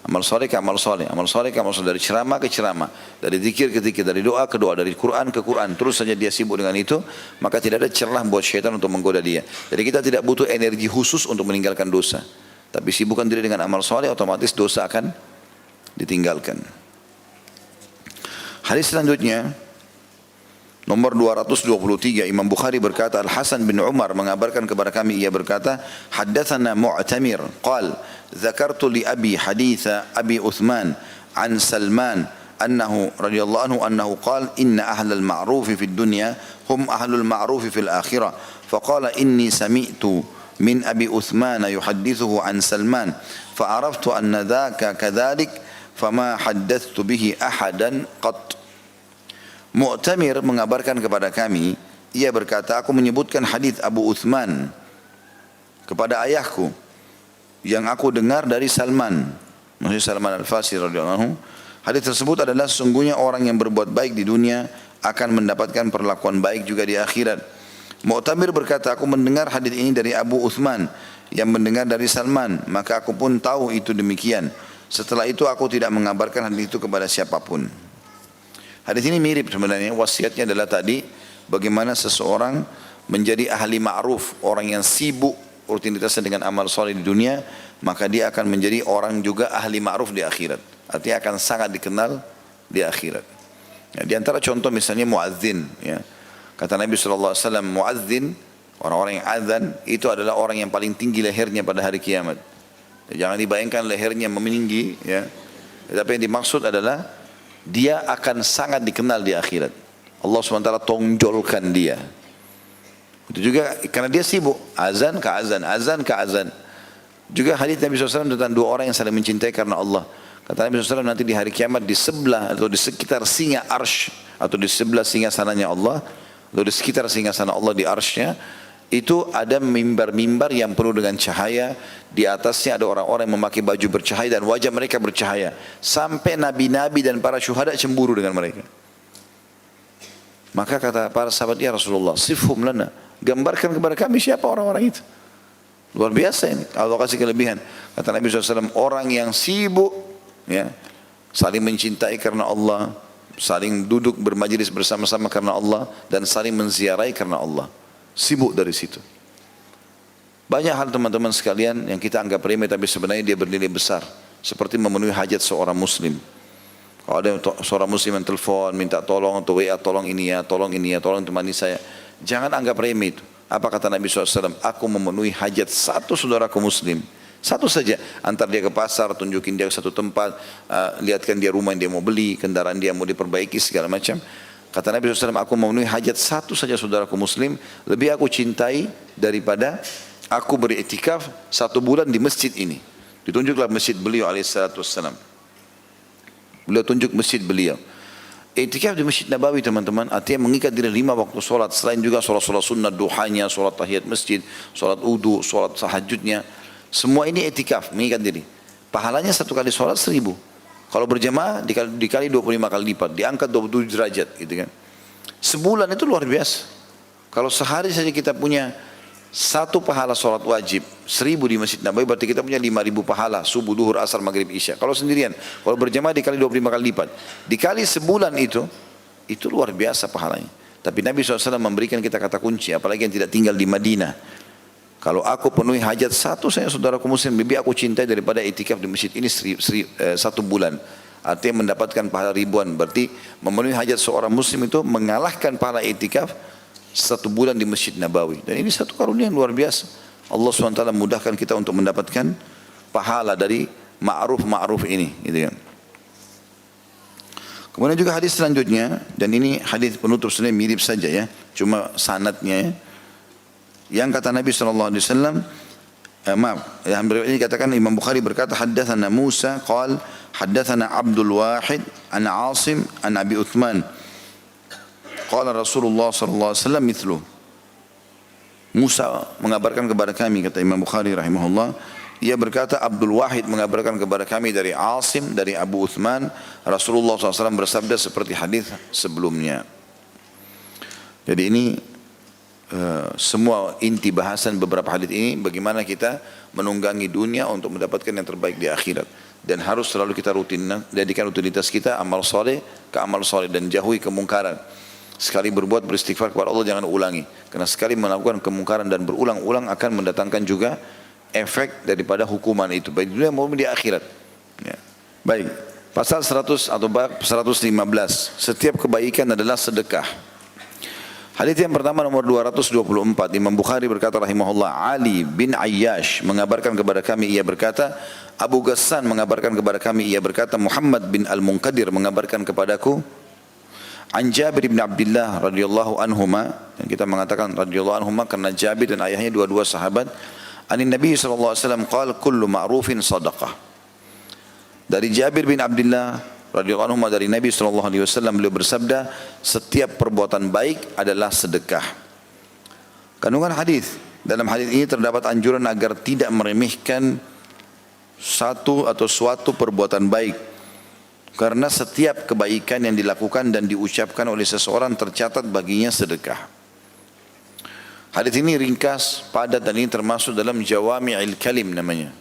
amal soleh ke amal soleh, amal soleh ke amal soleh, dari ceramah ke ceramah, dari zikir ke zikir, dari doa ke doa, dari Quran ke Quran, terus saja dia sibuk dengan itu, maka tidak ada celah buat syaitan untuk menggoda dia. Jadi kita tidak butuh energi khusus untuk meninggalkan dosa. Tapi sibukkan diri dengan amal soleh, otomatis dosa akan ditinggalkan. Hadis selanjutnya, nomor 223, Imam Bukhari berkata, Al-Hasan bin Umar mengabarkan kepada kami, ia berkata, haddatsana Mu'tamir qal dzakartu li abi haditha Abi Uthman an Salman annahu radhiyallahu anhu annahu qala inna ahlal ma'ruf fi dunya hum ahlul ma'ruf fil akhirah faqala inni sami'tu min Abi Uthman yuhaddithuhu an Salman fa'araftu anna dhaka kadhalik fama haddathtu bihi ahadan qat. Mu'tamir mengabarkan kepada kami, ia berkata, aku menyebutkan hadis Abu Uthman kepada ayahku yang aku dengar dari Salman, maksudnya Salman Al-Farsi radhiyallahu anhu. Hadis tersebut adalah sesungguhnya orang yang berbuat baik di dunia akan mendapatkan perlakuan baik juga di akhirat. Mu'tamir berkata, aku mendengar hadis ini dari Abu Uthman yang mendengar dari Salman, maka aku pun tahu itu demikian. Setelah itu aku tidak mengabarkan hadis itu kepada siapapun. Hadis ini mirip sebenarnya, wasiatnya adalah tadi bagaimana seseorang menjadi ahli ma'ruf, orang yang sibuk rutinitasnya dengan amal soleh di dunia, maka dia akan menjadi orang juga ahli ma'ruf di akhirat. Artinya akan sangat dikenal di akhirat. Ya, di antara contoh misalnya muadzin, ya. Kata Nabi SAW, muadzin, orang-orang yang azan, itu adalah orang yang paling tinggi lehernya pada hari kiamat. Ya, jangan dibayangkan lehernya meninggi, ya. Tapi yang dimaksud adalah dia akan sangat dikenal di akhirat. Allah SWT tonjolkan dia. Itu juga karena dia sibuk azan ke azan, azan ke azan. Juga hadis Nabi SAW tentang dua orang yang saling mencintai karena Allah. Kata Nabi SAW, nanti di hari kiamat di sebelah atau di sekitar singa arsy, atau di sebelah singgasananya Allah, atau di sekitar singgasana Allah di arsy-Nya, itu ada mimbar-mimbar yang penuh dengan cahaya. Di atasnya ada orang-orang yang memakai baju bercahaya dan wajah mereka bercahaya, sampai nabi-nabi dan para syuhada cemburu dengan mereka. Maka kata para sahabat, ya Rasulullah, sifhum lana, gambarkan kepada kami siapa orang-orang itu. Luar biasa ini, Allah kasih kelebihan. Kata Nabi SAW, orang yang sibuk, ya, saling mencintai karena Allah, saling duduk bermajlis bersama-sama karena Allah, dan saling menziarahi karena Allah. Sibuk dari situ. Banyak hal teman-teman sekalian yang kita anggap remeh, tapi sebenarnya dia bernilai besar. Seperti memenuhi hajat seorang muslim. Kalau ada seorang muslim yang telepon, minta tolong, atau WA, tolong ini ya, tolong ini ya, tolong temani saya. Jangan anggap remeh itu. Apa kata Nabi SAW? Aku memenuhi hajat satu saudaraku muslim Satu saja, antar dia ke pasar, tunjukin dia ke satu tempat, lihatkan dia rumah yang dia mau beli, kendaraan dia mau diperbaiki, segala macam. Kata Nabi SAW, aku memenuhi hajat satu saja saudaraku muslim, lebih aku cintai daripada aku beriktikaf 1 bulan di masjid ini. Ditunjuklah masjid beliau alaihissalam. Beliau tunjuk masjid beliau. Iktikaf di Masjid Nabawi teman-teman, artinya mengikat diri 5 waktu solat, selain juga solat-solat sunnah, duhanya, solat tahiyat masjid, solat wudu, solat tahajudnya. Semua ini iktikaf, mengikat diri. Pahalanya 1 kali solat 1000. Kalau berjamaah dikali 25 kali lipat, diangkat 27 derajat gitu kan. Sebulan itu luar biasa. Kalau sehari saja kita punya 1 pahala solat wajib 1000 di Masjid Nabawi, berarti kita punya 5000 pahala subuh, duhur, asar, maghrib, isya. Kalau sendirian, kalau berjamaah dikali 25 kali lipat, dikali sebulan itu luar biasa pahalanya. Tapi Nabi SAW memberikan kita kata kunci, apalagi yang tidak tinggal di Madinah. Kalau aku penuhi hajat satu, saya saudaraku muslim, lebih aku cintai daripada itikaf di masjid ini 1 bulan. Artinya mendapatkan pahala ribuan. Berarti memenuhi hajat seorang muslim itu mengalahkan pahala itikaf 1 bulan di Masjid Nabawi. Dan ini satu karunia yang luar biasa. Allah SWT mudahkan kita untuk mendapatkan pahala dari ma'ruf ini. Gitu kan. Kemudian juga hadis selanjutnya, dan ini hadis penutup sebenarnya mirip saja ya, cuma sanadnya ya. Yang kata Nabi SAW, yang ini katakan Imam Bukhari berkata, haddathana Musa qal haddathana Abdul Wahid an Asim an Abi Uthman qala Rasulullah SAW mithlu. Musa mengabarkan kepada kami, kata Imam Bukhari rahimahullah, ia berkata Abdul Wahid mengabarkan kepada kami dari Asim dari Abu Uthman, Rasulullah SAW bersabda seperti hadis sebelumnya. Jadi ini semua inti bahasan beberapa hadis ini, bagaimana kita menunggangi dunia untuk mendapatkan yang terbaik di akhirat. Dan harus selalu kita jadikan rutinitas kita amal soleh ke amal soleh dan jauhi kemungkaran. Sekali berbuat beristighfar kepada Allah, jangan ulangi. Karena sekali melakukan kemungkaran dan berulang-ulang akan mendatangkan juga efek daripada hukuman itu, baik di dunia maupun di akhirat. Ya. Baik, pasal 100 atau bab 115, setiap kebaikan adalah sedekah. Hadis yang pertama nomor 224, Imam Bukhari berkata rahimahullah, Ali bin Ayyash mengabarkan kepada kami, ia berkata, Abu Ghassan mengabarkan kepada kami, ia berkata, Muhammad bin Al-Munqadir mengabarkan kepadaku, An Jabir bin Abdullah radhiyallahu anhuma, yang kita mengatakan radhiyallahu anhuma karena Jabir dan ayahnya dua-dua sahabat, Anin Nabi sallallahu alaihi wasallam qala kullu ma'rufin sadaqah. Dari Jabir bin Abdullah radhiyallahu anhu dari Nabi sallallahu alaihi wasallam, beliau bersabda, setiap perbuatan baik adalah sedekah. Kandungan hadis, dalam hadis ini terdapat anjuran agar tidak meremehkan satu atau suatu perbuatan baik, karena setiap kebaikan yang dilakukan dan diucapkan oleh seseorang tercatat baginya sedekah. Hadis ini ringkas, padat, dan ini termasuk dalam jawami'il kalim namanya.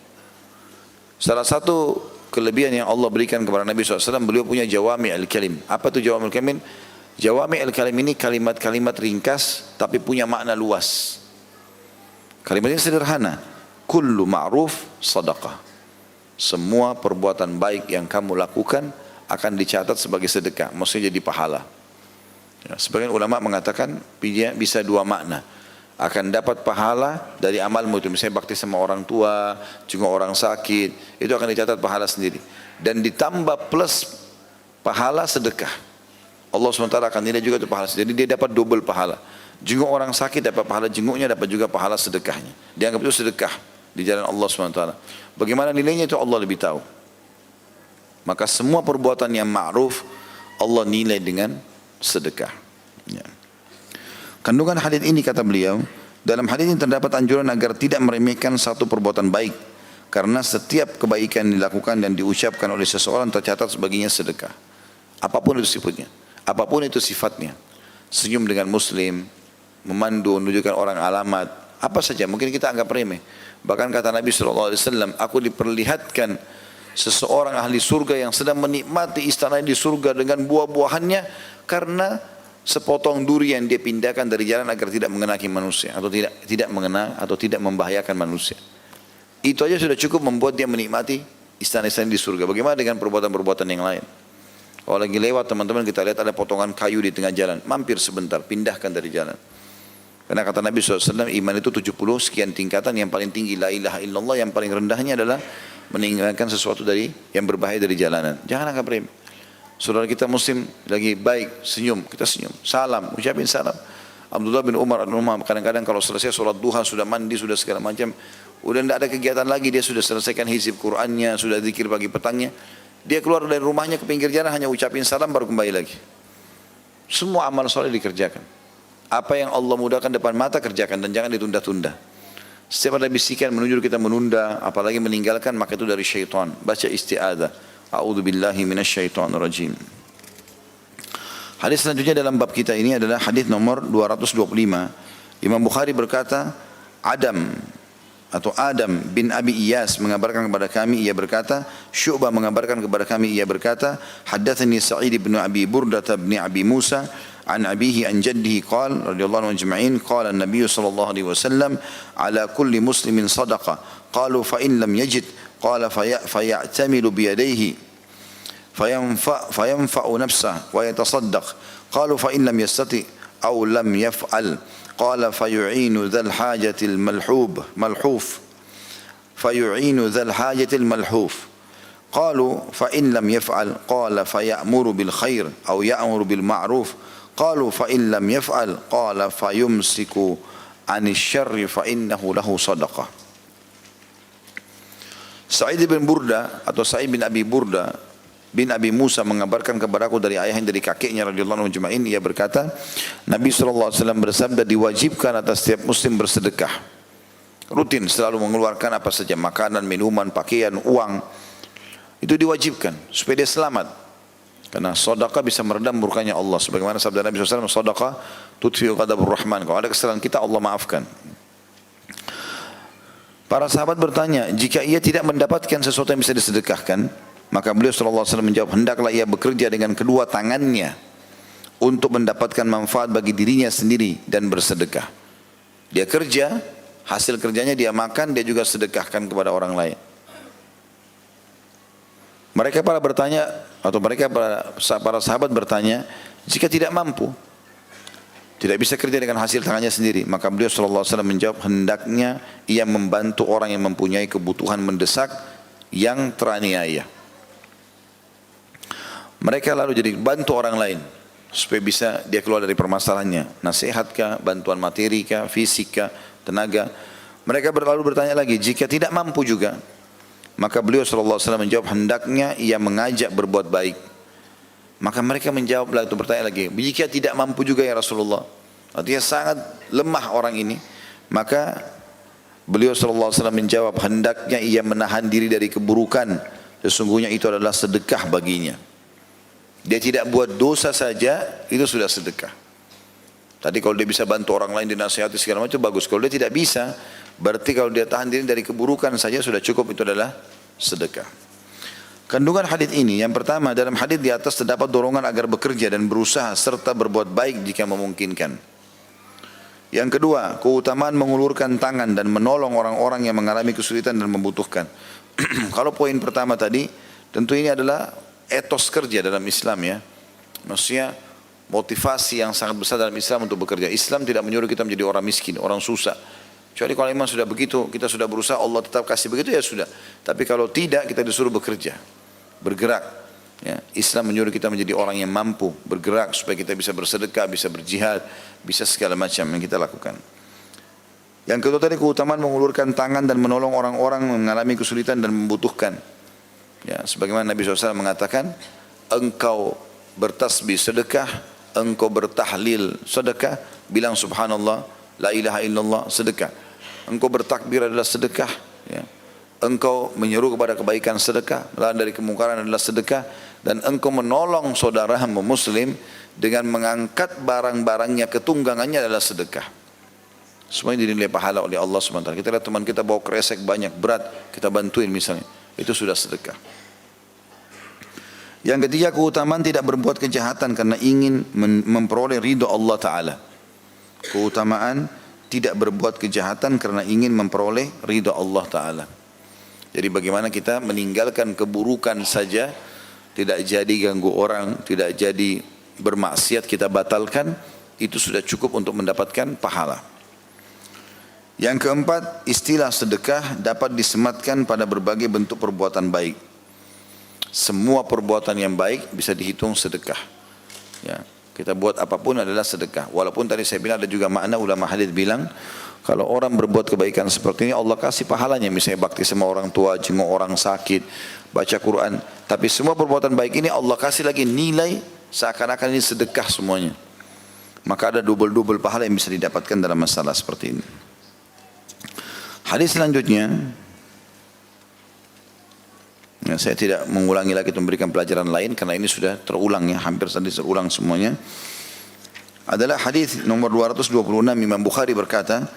Salah satu kelebihan yang Allah berikan kepada Nabi SAW, beliau punya jawami'il kalim. Apa itu jawami'il kalim? Jawami'il kalim ini kalimat-kalimat ringkas tapi punya makna luas. Kalimatnya sederhana. Kullu ma'ruf sadaqah. Semua perbuatan baik yang kamu lakukan akan dicatat sebagai sedekah, maksudnya jadi pahala. Ya, sebagian ulama mengatakan bisa 2 makna. Akan dapat pahala dari amalmu itu, misalnya bakti sama orang tua, juga orang sakit, itu akan dicatat pahala sendiri. Dan ditambah plus pahala sedekah. Allah SWT akan nilai juga itu pahala. Jadi dia dapat double pahala. Jenguk orang sakit dapat pahala jenguknya, dapat juga pahala sedekahnya. Dianggap itu sedekah di jalan Allah SWT. Bagaimana nilainya itu Allah lebih tahu. Maka semua perbuatan yang ma'ruf Allah nilai dengan sedekah. Ya. Kandungan hadis ini kata beliau, dalam hadis ini terdapat anjuran agar tidak meremehkan satu perbuatan baik, karena setiap kebaikan yang dilakukan dan diucapkan oleh seseorang tercatat sebaginya sedekah. Apapun itu sifatnya, apapun itu sifatnya. Senyum dengan muslim, memandu, menunjukkan orang alamat, apa saja mungkin kita anggap remeh. Bahkan kata Nabi SAW, aku diperlihatkan seseorang ahli surga yang sedang menikmati istana di surga dengan buah-buahannya karena sepotong duri yang dia pindahkan dari jalan agar tidak mengenaki manusia atau tidak mengena atau tidak membahayakan manusia. Itu aja sudah cukup membuat dia menikmati istana-istana di surga. Bagaimana dengan perbuatan-perbuatan yang lain? Kalau lagi lewat teman-teman kita lihat ada potongan kayu di tengah jalan, mampir sebentar, pindahkan dari jalan. Karena kata Nabi SAW, iman itu 70 sekian tingkatan, yang paling tinggi la ilaha illallah, yang paling rendahnya adalah meninggalkan sesuatu dari yang berbahaya dari jalanan. Jangan anggap remeh. Saudara kita muslim lagi baik, senyum, kita senyum, salam, ucapin salam. Abdullah bin Umar kadang-kadang kalau selesai sholat duha, sudah mandi, sudah segala macam, udah tidak ada kegiatan lagi, dia sudah selesaikan hizib Qur'annya, sudah zikir pagi petangnya, dia keluar dari rumahnya ke pinggir jalan hanya ucapin salam baru kembali lagi. Semua amal soleh dikerjakan. Apa yang Allah mudahkan depan mata kerjakan dan jangan ditunda-tunda. Setiap ada bisikan menuju kita menunda, apalagi meninggalkan, maka itu dari syaitan. Baca isti'adzah. A'udzubillahi minasyaitonir rajim. Hadis selanjutnya dalam bab kita ini adalah hadis nomor 225. Imam Bukhari berkata, Adam bin Abi Iyas mengabarkan kepada kami, ia berkata, Syu'bah mengabarkan kepada kami, ia berkata, haddatsani Sa'id bin Abi Burdah bin Abi Musa عن أبيه عن جده قال رضي الله عنه أجمعين قال النبي صلى الله عليه وسلم على كل مسلم صدقة قالوا فإن لم يجد قال فيعتمل بيديه فينفع نفسه ويتصدق قالوا فإن لم يستطع أو لم يفعل قال فيعين ذا الحاجة الملحوف قالوا فإن لم يفعل قال فيأمر بالخير أو يأمر بالمعروف قالوا فإن لم يفعل قال فيمسك عن الشر فإنه له صدقة. Sa'id bin Burda atau Sa'id bin Abi Burda bin Abi Musa mengabarkan kepadaku dari ayahnya dari kakeknya radhiyallahu anhu ajma'in, ia berkata, Nabi SAW bersabda, diwajibkan atas setiap muslim bersedekah. Rutin selalu mengeluarkan apa saja, makanan, minuman, pakaian, uang. Itu diwajibkan supaya dia selamat. Karena sedekah bisa meredam murkanya Allah. Sebagaimana sabda Nabi SAW, sedekah tudfi'u ghadabur rahman. Kalau ada kesalahan kita, Allah maafkan. Para sahabat bertanya, jika ia tidak mendapatkan sesuatu yang bisa disedekahkan, maka beliau SAW menjawab, hendaklah ia bekerja dengan kedua tangannya untuk mendapatkan manfaat bagi dirinya sendiri dan bersedekah. Dia kerja, hasil kerjanya dia makan, dia juga sedekahkan kepada orang lain. Mereka para sahabat bertanya, jika tidak mampu, tidak bisa kerja dengan hasil tangannya sendiri, maka beliau SAW menjawab, hendaknya ia membantu orang yang mempunyai kebutuhan mendesak yang teraniaya. Mereka lalu jadi bantu orang lain supaya bisa dia keluar dari permasalahannya, nasihatkah, bantuan materi kah, fisik kah, tenaga. Mereka lalu bertanya lagi, jika tidak mampu juga, maka beliau SAW menjawab, hendaknya ia mengajak berbuat baik. Maka mereka menjawab lagi, bertanya lagi, jika tidak mampu juga ya Rasulullah, artinya sangat lemah orang ini, maka beliau SAW menjawab, hendaknya ia menahan diri dari keburukan, sesungguhnya itu adalah sedekah baginya. Dia tidak buat dosa saja, itu sudah sedekah. Tadi kalau dia bisa bantu orang lain, dinasihati segala macam, bagus. Kalau dia tidak bisa, berarti kalau dia tahan diri dari keburukan saja sudah cukup, itu adalah sedekah. Kandungan hadis ini, yang pertama, dalam hadis di atas terdapat dorongan agar bekerja dan berusaha serta berbuat baik jika memungkinkan. Yang kedua, keutamaan mengulurkan tangan dan menolong orang-orang yang mengalami kesulitan dan membutuhkan. Kalau poin pertama tadi, tentu ini adalah etos kerja dalam Islam ya. Maksudnya motivasi yang sangat besar dalam Islam untuk bekerja. Islam tidak menyuruh kita menjadi orang miskin, orang susah. Kecuali kalau memang sudah begitu, kita sudah berusaha, Allah tetap kasih begitu, ya sudah. Tapi kalau tidak, kita disuruh bekerja, bergerak. Ya, Islam menyuruh kita menjadi orang yang mampu bergerak supaya kita bisa bersedekah, bisa berjihad, bisa segala macam yang kita lakukan. Yang kedua tadi, keutamaan mengulurkan tangan dan menolong orang-orang yang mengalami kesulitan dan membutuhkan. Ya, sebagaimana Nabi SAW mengatakan, engkau bertasbih sedekah, engkau bertahlil sedekah, bilang subhanallah, la ilaha illallah, sedekah. Engkau bertakbir adalah sedekah, ya. Engkau menyeru kepada kebaikan, sedekah. Melarang dari kemungkaran adalah sedekah. Dan engkau menolong saudaramu muslim dengan mengangkat barang-barangnya, ketunggangannya adalah sedekah. Semuanya dinilai pahala oleh Allah SWT. Kita lihat teman kita bawa kresek banyak, berat, kita bantuin misalnya, itu sudah sedekah. Yang ketiga, keutamaan tidak berbuat kejahatan karena ingin memperoleh ridho Allah Ta'ala. Keutamaan tidak berbuat kejahatan karena ingin memperoleh ridho Allah Ta'ala. Jadi bagaimana kita meninggalkan keburukan saja, tidak jadi ganggu orang, tidak jadi bermaksiat, kita batalkan, itu sudah cukup untuk mendapatkan pahala. Yang keempat, istilah sedekah dapat disematkan pada berbagai bentuk perbuatan baik. Semua perbuatan yang baik bisa dihitung sedekah. Ya, kita buat apapun adalah sedekah. Walaupun tadi saya bilang ada juga makna ulama hadis bilang, kalau orang berbuat kebaikan seperti ini Allah kasih pahalanya. Misalnya bakti sama orang tua, jenguk orang sakit, baca Quran. Tapi semua perbuatan baik ini Allah kasih lagi nilai seakan-akan ini sedekah semuanya. Maka ada double-double pahala yang bisa didapatkan dalam masalah seperti ini. Hadis selanjutnya, ya, saya tidak mengulangi lagi untuk memberikan pelajaran lain karena ini sudah terulang ya, hampir tadi terulang semuanya. Adalah hadis nomor 226. Imam Bukhari berkata,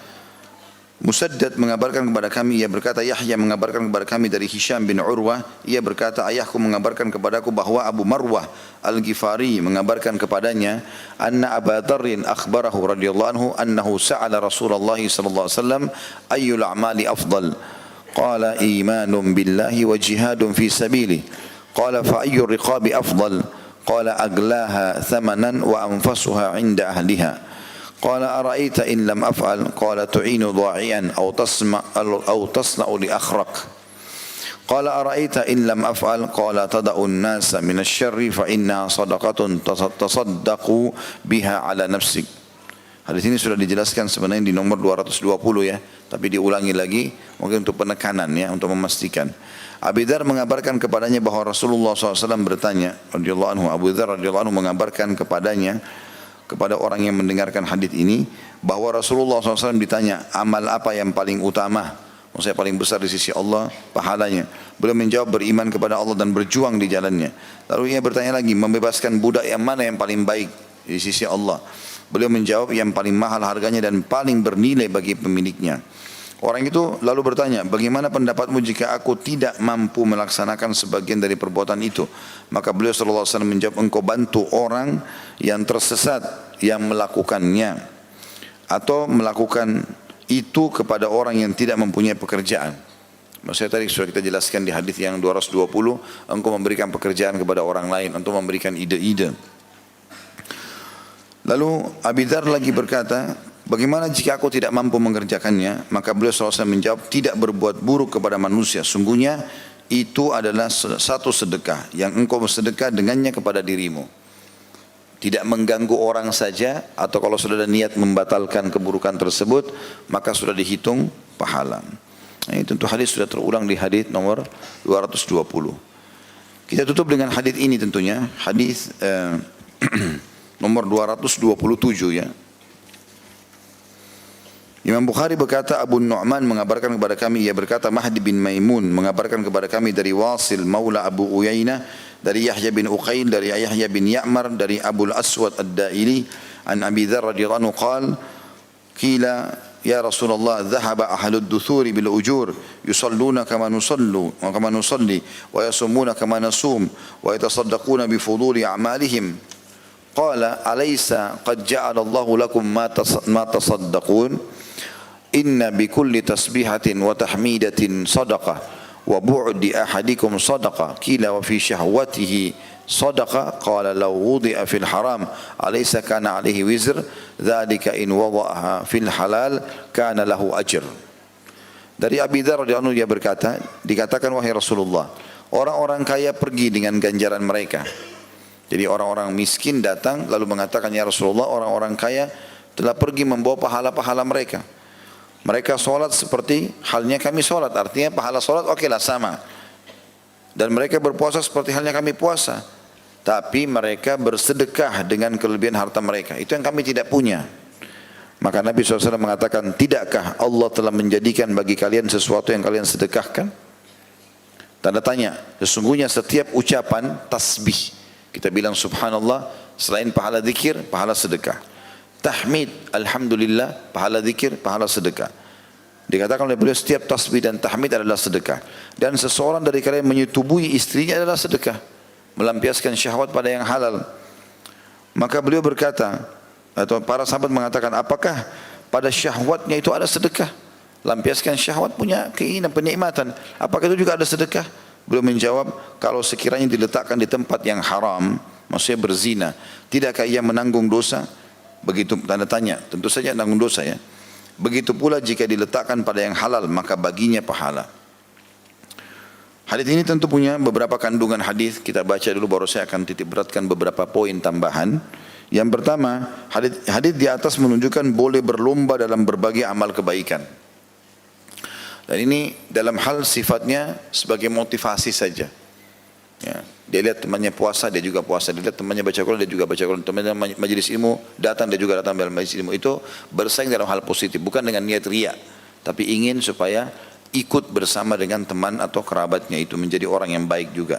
Musaddad mengabarkan kepada kami, ia berkata Yahya mengabarkan kepada kami dari Hisham bin Urwah, ia berkata ayahku mengabarkan kepadaku bahwa Abu Marwah Al-Ghifari mengabarkan kepadanya anna Abu Dzarrin akhbarahu radhiyallahu anhu annahu sa'ala Rasulullah sallallahu alaihi wasallam ayyul a'mali afdal qala imanun billahi wa jihadun fi sabilihi qala fa ayyur riqabi afdal qala aglaha thamanan wa anfasuha 'inda ahliha قال أرأيت إن لم أفعل قال تعين ضاعيا أو تصنع لأخرق قال أرأيت إن لم أفعل قال تدع الناس من الشر فإنها صدقة تصدق بها على نفسك. Hadis ini sudah dijelaskan sebenarnya di nomor 220 ya, tapi diulangi lagi mungkin untuk penekanan ya, untuk memastikan. Abu Dzar mengabarkan kepadanya bahwa Rasulullah SAW bertanya, radhiyallahu anhu, Abu Dzar radhiyallahu anhu mengabarkan kepadanya, kepada orang yang mendengarkan hadis ini, bahwa Rasulullah SAW ditanya, amal apa yang paling utama, maksudnya paling besar di sisi Allah pahalanya. Beliau menjawab, beriman kepada Allah dan berjuang di jalannya. Lalu ia bertanya lagi, membebaskan budak yang mana yang paling baik di sisi Allah. Beliau menjawab, yang paling mahal harganya dan paling bernilai bagi pemiliknya. Orang itu lalu bertanya, bagaimana pendapatmu jika aku tidak mampu melaksanakan sebagian dari perbuatan itu? Maka beliau sallallahu alaihi wasallam menjawab, engkau bantu orang yang tersesat yang melakukannya atau melakukan itu kepada orang yang tidak mempunyai pekerjaan. Maksudnya tadi sudah kita jelaskan di hadis yang 220, engkau memberikan pekerjaan kepada orang lain untuk memberikan ide-ide. Lalu Abu Dzar lagi berkata, bagaimana jika aku tidak mampu mengerjakannya? Maka beliau SAW menjawab, tidak berbuat buruk kepada manusia. Sungguhnya itu adalah satu sedekah yang engkau bersedekah dengannya kepada dirimu. Tidak mengganggu orang saja, atau kalau sudah ada niat membatalkan keburukan tersebut, maka sudah dihitung pahala. Nah, itu tentu hadis sudah terulang di hadis nomor 220. Kita tutup dengan hadis ini tentunya, hadis nomor 227 ya. Imam Bukhari berkata, Abu Nu'man mengabarkan kepada kami, ia berkata Mahdi bin Maimun mengabarkan kepada kami dari Wasil Maula Abu Uyainah, dari Yahya bin Uqail, dari Yahya bin Ya'mar, dari Abu Al-Aswad Ad-Daili, an Abi Dzar radhiyallahu anhu qala qila ya Rasulullah dhahaba ahlud duthuri bil ujur yusalluna kama nusalli wa yasumuna kama nasum wa yatasaddaquna bi fuduli a'malihim qala alaysa qad ja'ala Allahu lakum ma tasaddaqun inna bi kulli tasbihatin wa tahmidatin sadaqah wa bu'di ahadikum sadaqah qila wa fi syahwatihi sadaqah qala law wudi'a fil haram alaysa kana alaihi wizr dzalika in wada'aha fil halal kana lahu ajr. Dari Abi Dzar radhiyallahu anhu dia berkata, dikatakan wahai Rasulullah, orang-orang kaya pergi dengan ganjaran mereka. Jadi orang-orang miskin datang lalu mengatakan, ya Rasulullah, orang-orang kaya telah pergi membawa pahala-pahala mereka. Mereka solat seperti halnya kami solat, artinya pahala solat okelah sama. Dan mereka berpuasa seperti halnya kami puasa. Tapi mereka bersedekah dengan kelebihan harta mereka. Itu yang kami tidak punya. Maka Nabi SAW mengatakan, tidakkah Allah telah menjadikan bagi kalian sesuatu yang kalian sedekahkan? Tanda tanya, sesungguhnya setiap ucapan tasbih, kita bilang subhanallah, selain pahala zikir, pahala sedekah. Tahmid, alhamdulillah, pahala zikir, pahala sedekah. Dikatakan oleh beliau setiap tasbih dan tahmid adalah sedekah. Dan seseorang dari kalian menyetubui istrinya adalah sedekah, melampiaskan syahwat pada yang halal. Maka beliau berkata, atau para sahabat mengatakan, apakah pada syahwatnya itu ada sedekah? Lampiaskan syahwat punya keinginan, penikmatan, apakah itu juga ada sedekah? Beliau menjawab, kalau sekiranya diletakkan di tempat yang haram, maksudnya berzina, tidakkah ia menanggung dosa? Begitu tanda tanya, tentu saja menanggung dosa ya. Begitu pula jika diletakkan pada yang halal, maka baginya pahala. Hadis ini tentu punya beberapa kandungan hadis. Kita baca dulu baru saya akan titik beratkan beberapa poin tambahan. Yang pertama, hadis di atas menunjukkan boleh berlomba dalam berbagai amal kebaikan. Dan ini dalam hal sifatnya sebagai motivasi saja. Ya, dia lihat temannya puasa, dia juga puasa. Dia lihat temannya baca Quran, dia juga baca Quran. Temannya majelis ilmu datang, dia juga datang dalam majelis ilmu. Itu bersaing dalam hal positif, bukan dengan niat riya, tapi ingin supaya ikut bersama dengan teman atau kerabatnya itu menjadi orang yang baik juga.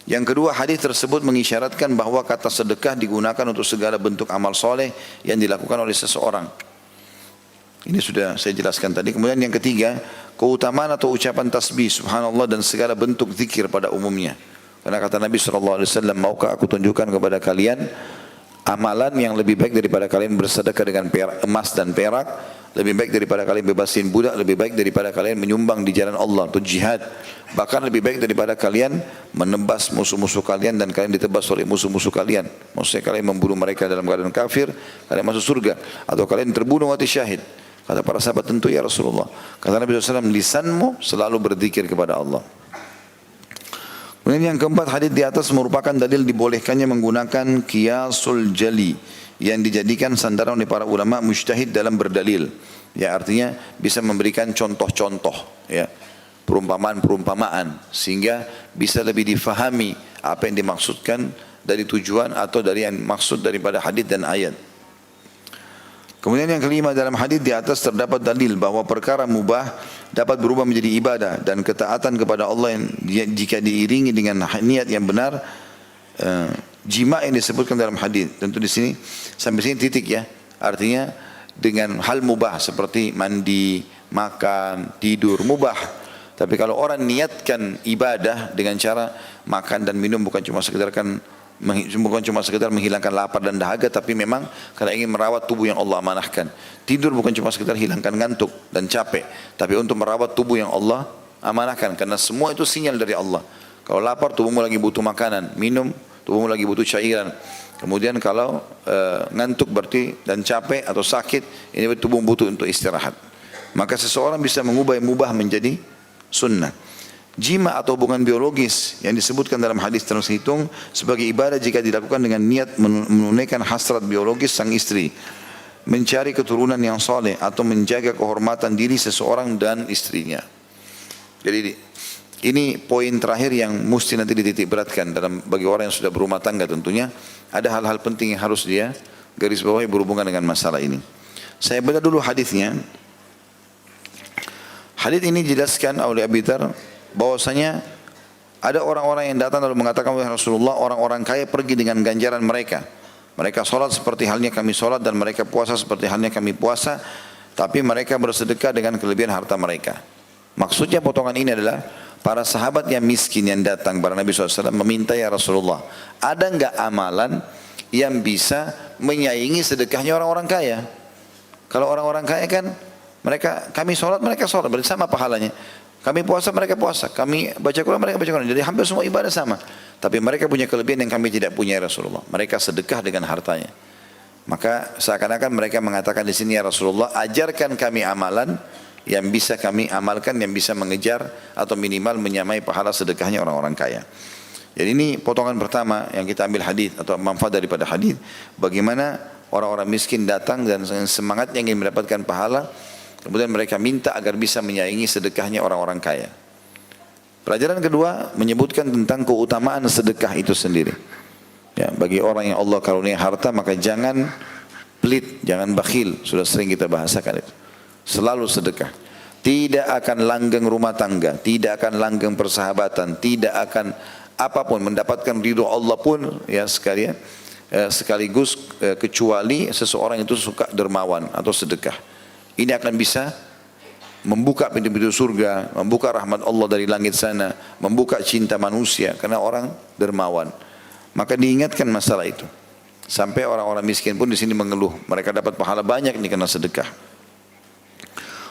Yang kedua, hadis tersebut mengisyaratkan bahwa kata sedekah digunakan untuk segala bentuk amal soleh yang dilakukan oleh seseorang. Ini sudah saya jelaskan tadi. Kemudian yang ketiga, keutamaan atau ucapan tasbih subhanallah dan segala bentuk zikir pada umumnya. Karena kata Nabi SAW, maukah aku tunjukkan kepada kalian amalan yang lebih baik daripada kalian bersedekah dengan emas dan perak, lebih baik daripada kalian bebasin budak, lebih baik daripada kalian menyumbang di jalan Allah atau jihad, bahkan lebih baik daripada kalian menebas musuh-musuh kalian dan kalian ditebas oleh musuh-musuh kalian. Maksudnya kalian membunuh mereka dalam keadaan kafir, kalian masuk surga, atau kalian terbunuh mati syahid. Kata para sahabat, tentu ya Rasulullah. Kata Nabi SAW, lisanmu selalu berzikir kepada Allah. Kemudian yang keempat, hadis di atas merupakan dalil dibolehkannya menggunakan qiyasul jali yang dijadikan sandaran oleh para ulama mujtahid dalam berdalil. Ya, artinya bisa memberikan contoh-contoh, ya, perumpamaan-perumpamaan sehingga bisa lebih difahami apa yang dimaksudkan dari tujuan atau dari yang maksud daripada hadis dan ayat. Kemudian yang kelima, dalam hadis di atas terdapat dalil bahwa perkara mubah dapat berubah menjadi ibadah dan ketaatan kepada Allah yang jika diiringi dengan niat yang benar. Jima yang disebutkan dalam hadis, tentu di sini sampai sini titik ya. Artinya dengan hal mubah seperti mandi, makan, tidur mubah. Tapi kalau orang niatkan ibadah dengan cara makan dan minum bukan cuma sekedar menghilangkan lapar dan dahaga, tapi memang karena ingin merawat tubuh yang Allah amanahkan. Tidur bukan cuma sekedar hilangkan ngantuk dan capek, tapi untuk merawat tubuh yang Allah amanahkan, karena semua itu sinyal dari Allah. Kalau lapar, tubuhmu lagi butuh makanan, minum, tubuhmu lagi butuh cairan. Kemudian kalau ngantuk berarti dan capek atau sakit, ini tubuh butuh untuk istirahat. Maka seseorang bisa mengubah yang mubah menjadi sunnah. Jima atau hubungan biologis yang disebutkan dalam hadis terhitung sebagai ibadah jika dilakukan dengan niat menunaikan hasrat biologis sang istri, mencari keturunan yang soleh atau menjaga kehormatan diri seseorang dan istrinya. Jadi ini poin terakhir yang mesti nanti dititik beratkan bagi orang yang sudah berumah tangga. Tentunya ada hal-hal penting yang harus dia garis bawahi berhubungan dengan masalah ini. Saya baca dulu hadisnya. Hadis ini dijelaskan oleh Abi Dzar bahwasanya ada orang-orang yang datang lalu mengatakan, wahai Rasulullah, orang-orang kaya pergi dengan ganjaran mereka. Mereka sholat seperti halnya kami sholat dan mereka puasa seperti halnya kami puasa, tapi mereka bersedekah dengan kelebihan harta mereka. Maksudnya potongan ini adalah para sahabat yang miskin yang datang kepada Nabi SAW meminta, ya Rasulullah, ada enggak amalan yang bisa menyaingi sedekahnya orang-orang kaya? Kalau orang-orang kaya kan kami sholat, mereka sholat, berarti sama pahalanya. Kami puasa, mereka puasa. Kami baca Quran, mereka baca Quran. Jadi hampir semua ibadah sama. Tapi mereka punya kelebihan yang kami tidak punya, ya Rasulullah. Mereka sedekah dengan hartanya. Maka seakan-akan mereka mengatakan di sini, ya Rasulullah, ajarkan kami amalan yang bisa kami amalkan, yang bisa mengejar atau minimal menyamai pahala sedekahnya orang-orang kaya. Jadi ini potongan pertama yang kita ambil hadis atau manfaat daripada hadis. Bagaimana orang-orang miskin datang dan semangatnya ingin mendapatkan pahala. Kemudian mereka minta agar bisa menyaingi sedekahnya orang-orang kaya. Pelajaran kedua menyebutkan tentang keutamaan sedekah itu sendiri. Ya, bagi orang yang Allah karunia harta, maka jangan pelit, jangan bakhil. Sudah sering kita bahasakan itu. Selalu sedekah. Tidak akan langgeng rumah tangga, tidak akan langgeng persahabatan, tidak akan apapun mendapatkan ridho Allah pun ya sekaligus kecuali seseorang itu suka dermawan atau sedekah. Ini akan bisa membuka pintu-pintu surga, membuka rahmat Allah dari langit sana, membuka cinta manusia karena orang dermawan. Maka diingatkan masalah itu. Sampai orang-orang miskin pun di sini mengeluh, mereka dapat pahala banyak ini karena sedekah.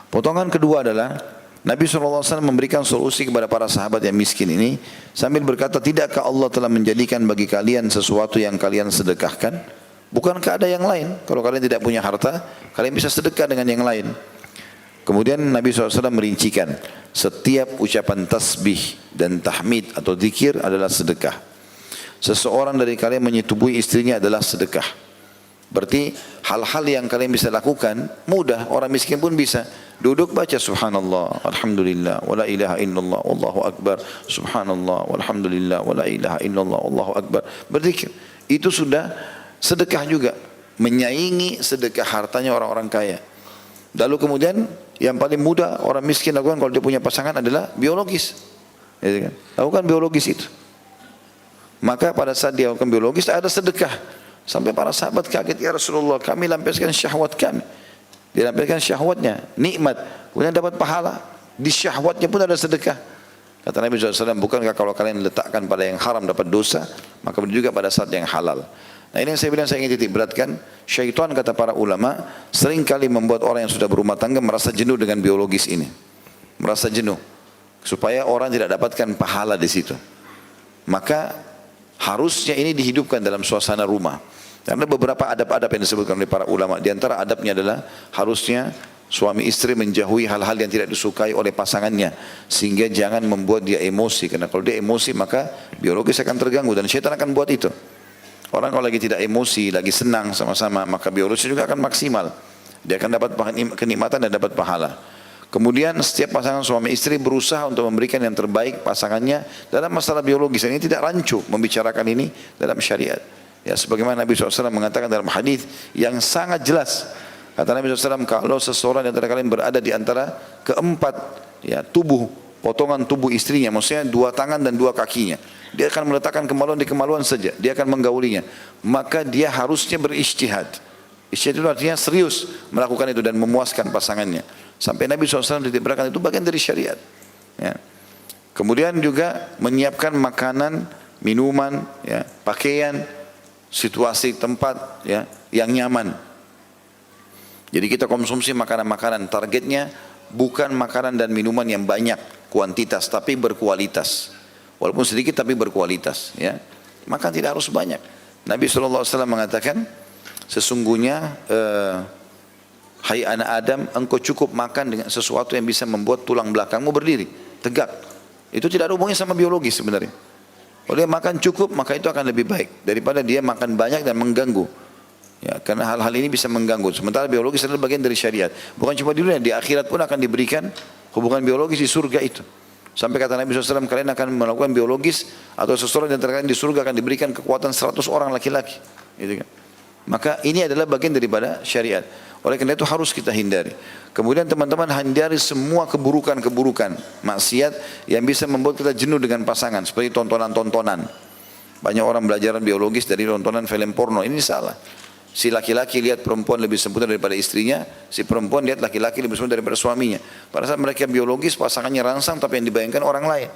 Potongan kedua adalah Nabi SAW memberikan solusi kepada para sahabat yang miskin ini sambil berkata, tidakkah Allah telah menjadikan bagi kalian sesuatu yang kalian sedekahkan? Bukankah ada yang lain? Kalau kalian tidak punya harta, kalian bisa sedekah dengan yang lain. Kemudian Nabi SAW merincikan, setiap ucapan tasbih dan tahmid atau zikir adalah sedekah. Seseorang dari kalian menyetubuhi istrinya adalah sedekah. Berarti hal-hal yang kalian bisa lakukan mudah, orang miskin pun bisa. Duduk baca subhanallah, alhamdulillah, wa la ilaha illallah, wallahu akbar, subhanallah, walhamdulillah, wa la ilaha illallah, wallahu akbar. Berzikir. Itu sudah sedekah juga, menyaingi sedekah hartanya orang-orang kaya. Lalu kemudian yang paling mudah orang miskin lakukan kalau dia punya pasangan adalah biologis. Ya, kan? Lakukan biologis itu. Maka pada saat dia lakukan biologis ada sedekah. Sampai para sahabat kaget, ya Rasulullah, kami lampiaskan syahwat kami. Dia lampiaskan syahwatnya, nikmat, kemudian dapat pahala. Di syahwatnya pun ada sedekah. Kata Nabi SAW, bukankah kalau kalian letakkan pada yang haram dapat dosa, maka juga pada saat yang halal. Nah ini yang saya bilang, saya ingin titik beratkan. Syaitan, kata para ulama, seringkali membuat orang yang sudah berumah tangga merasa jenuh dengan biologis ini. Merasa jenuh. Supaya orang tidak dapatkan pahala di situ. Maka harusnya ini dihidupkan dalam suasana rumah. Karena beberapa adab-adab yang disebutkan oleh para ulama. Di antara adabnya adalah harusnya suami istri menjauhi hal-hal yang tidak disukai oleh pasangannya. Sehingga jangan membuat dia emosi. Karena kalau dia emosi maka biologis akan terganggu. Dan syaitan akan buat itu. Orang kalau lagi tidak emosi, lagi senang sama-sama, maka biologis juga akan maksimal. Dia akan dapat kenikmatan dan dapat pahala. Kemudian setiap pasangan suami istri berusaha untuk memberikan yang terbaik pasangannya dalam masalah biologis. Ini tidak rancu membicarakan ini dalam syariat. Ya, sebagaimana Nabi SAW mengatakan dalam hadis yang sangat jelas. Kata Nabi SAW, kalau seseorang di antara kalian berada di antara keempat ya, tubuh, potongan tubuh istrinya, maksudnya 2 tangan dan 2 kakinya. Dia akan meletakkan kemaluan di kemaluan saja. Dia akan menggaulinya. Maka dia harusnya berijtihad. Ijtihad itu artinya serius melakukan itu dan memuaskan pasangannya. Sampai Nabi SAW ditiberkan itu bagian dari syariat. Ya. Kemudian juga menyiapkan makanan, minuman, ya, pakaian, situasi tempat ya, yang nyaman. Jadi kita konsumsi makanan-makanan, targetnya bukan makanan dan minuman yang banyak kuantitas, tapi berkualitas. Walaupun sedikit tapi berkualitas. Ya. Maka tidak harus banyak. Nabi SAW mengatakan, sesungguhnya hai anak Adam, engkau cukup makan dengan sesuatu yang bisa membuat tulang belakangmu berdiri, tegak. Itu tidak ada hubungannya sama biologis sebenarnya. Kalau dia makan cukup, maka itu akan lebih baik daripada dia makan banyak dan mengganggu. Ya, karena hal-hal ini bisa mengganggu. Sementara biologis adalah bagian dari syariat. Bukan cuma di dunia, di akhirat pun akan diberikan hubungan biologis di surga itu. Sampai kata Nabi SAW, kalian akan melakukan biologis atau seseorang yang kalian di surga akan diberikan kekuatan 100 orang laki-laki. Gitu kan? Maka ini adalah bagian daripada syariat. Oleh karena itu harus kita hindari. Kemudian teman-teman hindari semua keburukan-keburukan, maksiat yang bisa membuat kita jenuh dengan pasangan. Seperti tontonan-tontonan. Banyak orang belajar biologis dari tontonan film porno. Ini salah. Si laki-laki lihat perempuan lebih sempurna daripada istrinya. Si perempuan lihat laki-laki lebih sempurna daripada suaminya. Pada saat mereka biologis, pasangannya rangsang tapi yang dibayangkan orang lain.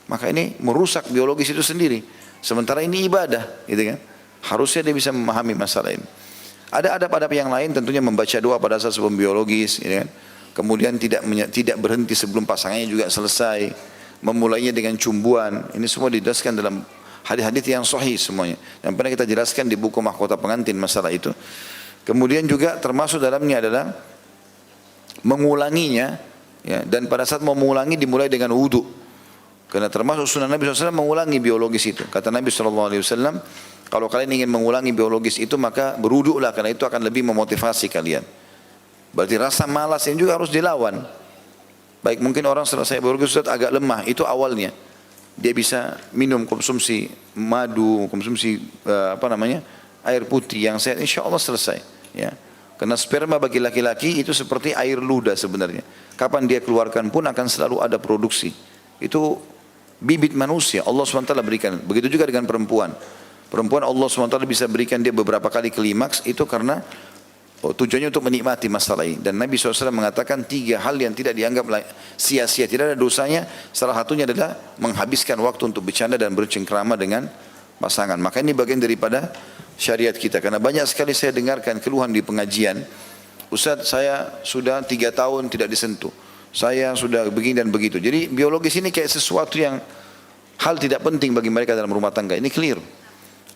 Maka ini merusak biologis itu sendiri. Sementara ini ibadah. Gitu kan? Harusnya dia bisa memahami masalah ini. Ada adab-adab yang lain, tentunya membaca doa pada saat sebelum biologis, ya kan? Kemudian tidak berhenti sebelum pasangannya juga selesai, memulainya dengan cumbuan. Ini semua dijelaskan dalam hadis-hadis yang sahih semuanya. Yang pernah kita jelaskan di buku Mahkota Pengantin masalah itu. Kemudian juga termasuk dalamnya adalah mengulanginya, ya, dan pada saat mau mengulangi dimulai dengan wudu. Karena termasuk sunnah Nabi SAW mengulangi biologis itu. Kata Nabi SAW, kalau kalian ingin mengulangi biologis itu maka berwuduklah, karena itu akan lebih memotivasi kalian. Berarti rasa malas ini juga harus dilawan. Baik mungkin orang selesai biologis Ustaz agak lemah, itu awalnya. Dia bisa minum konsumsi madu, konsumsi air putih yang sehat, insya Allah selesai. Ya. Karena sperma bagi laki-laki itu seperti air ludah sebenarnya. Kapan dia keluarkan pun akan selalu ada produksi. Itu bibit manusia Allah SWT berikan. Begitu juga dengan perempuan. Perempuan Allah SWT bisa berikan dia beberapa kali klimaks itu karena tujuannya untuk menikmati masalah ini. Dan Nabi SAW mengatakan 3 hal yang tidak dianggap sia-sia, tidak ada dosanya. Salah satunya adalah menghabiskan waktu untuk bercanda dan bercengkrama dengan pasangan. Maka ini bagian daripada syariat kita. Karena banyak sekali saya dengarkan keluhan di pengajian, Ustaz saya sudah 3 tahun tidak disentuh, saya sudah begini dan begitu. Jadi biologis ini kayak sesuatu yang hal tidak penting bagi mereka dalam rumah tangga. Ini keliru.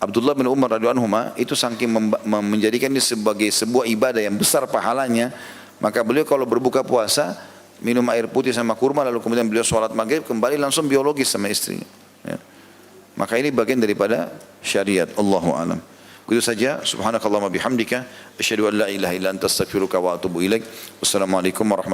Abdullah bin Umar radhiyallahu anhu itu saking menjadikan ini sebagai sebuah ibadah yang besar pahalanya, maka beliau kalau berbuka puasa minum air putih sama kurma, lalu kemudian beliau sholat maghrib kembali langsung biologis sama istrinya. Ya. Maka ini bagian daripada syariat. Allahu a'lam. Itu saja. Subhanakallahumma bihamdika asyhadu an la ilaha illa anta astaghfiruka wa atubu ilaik. Wassalamualaikum warahmatullahi wabarakatuh.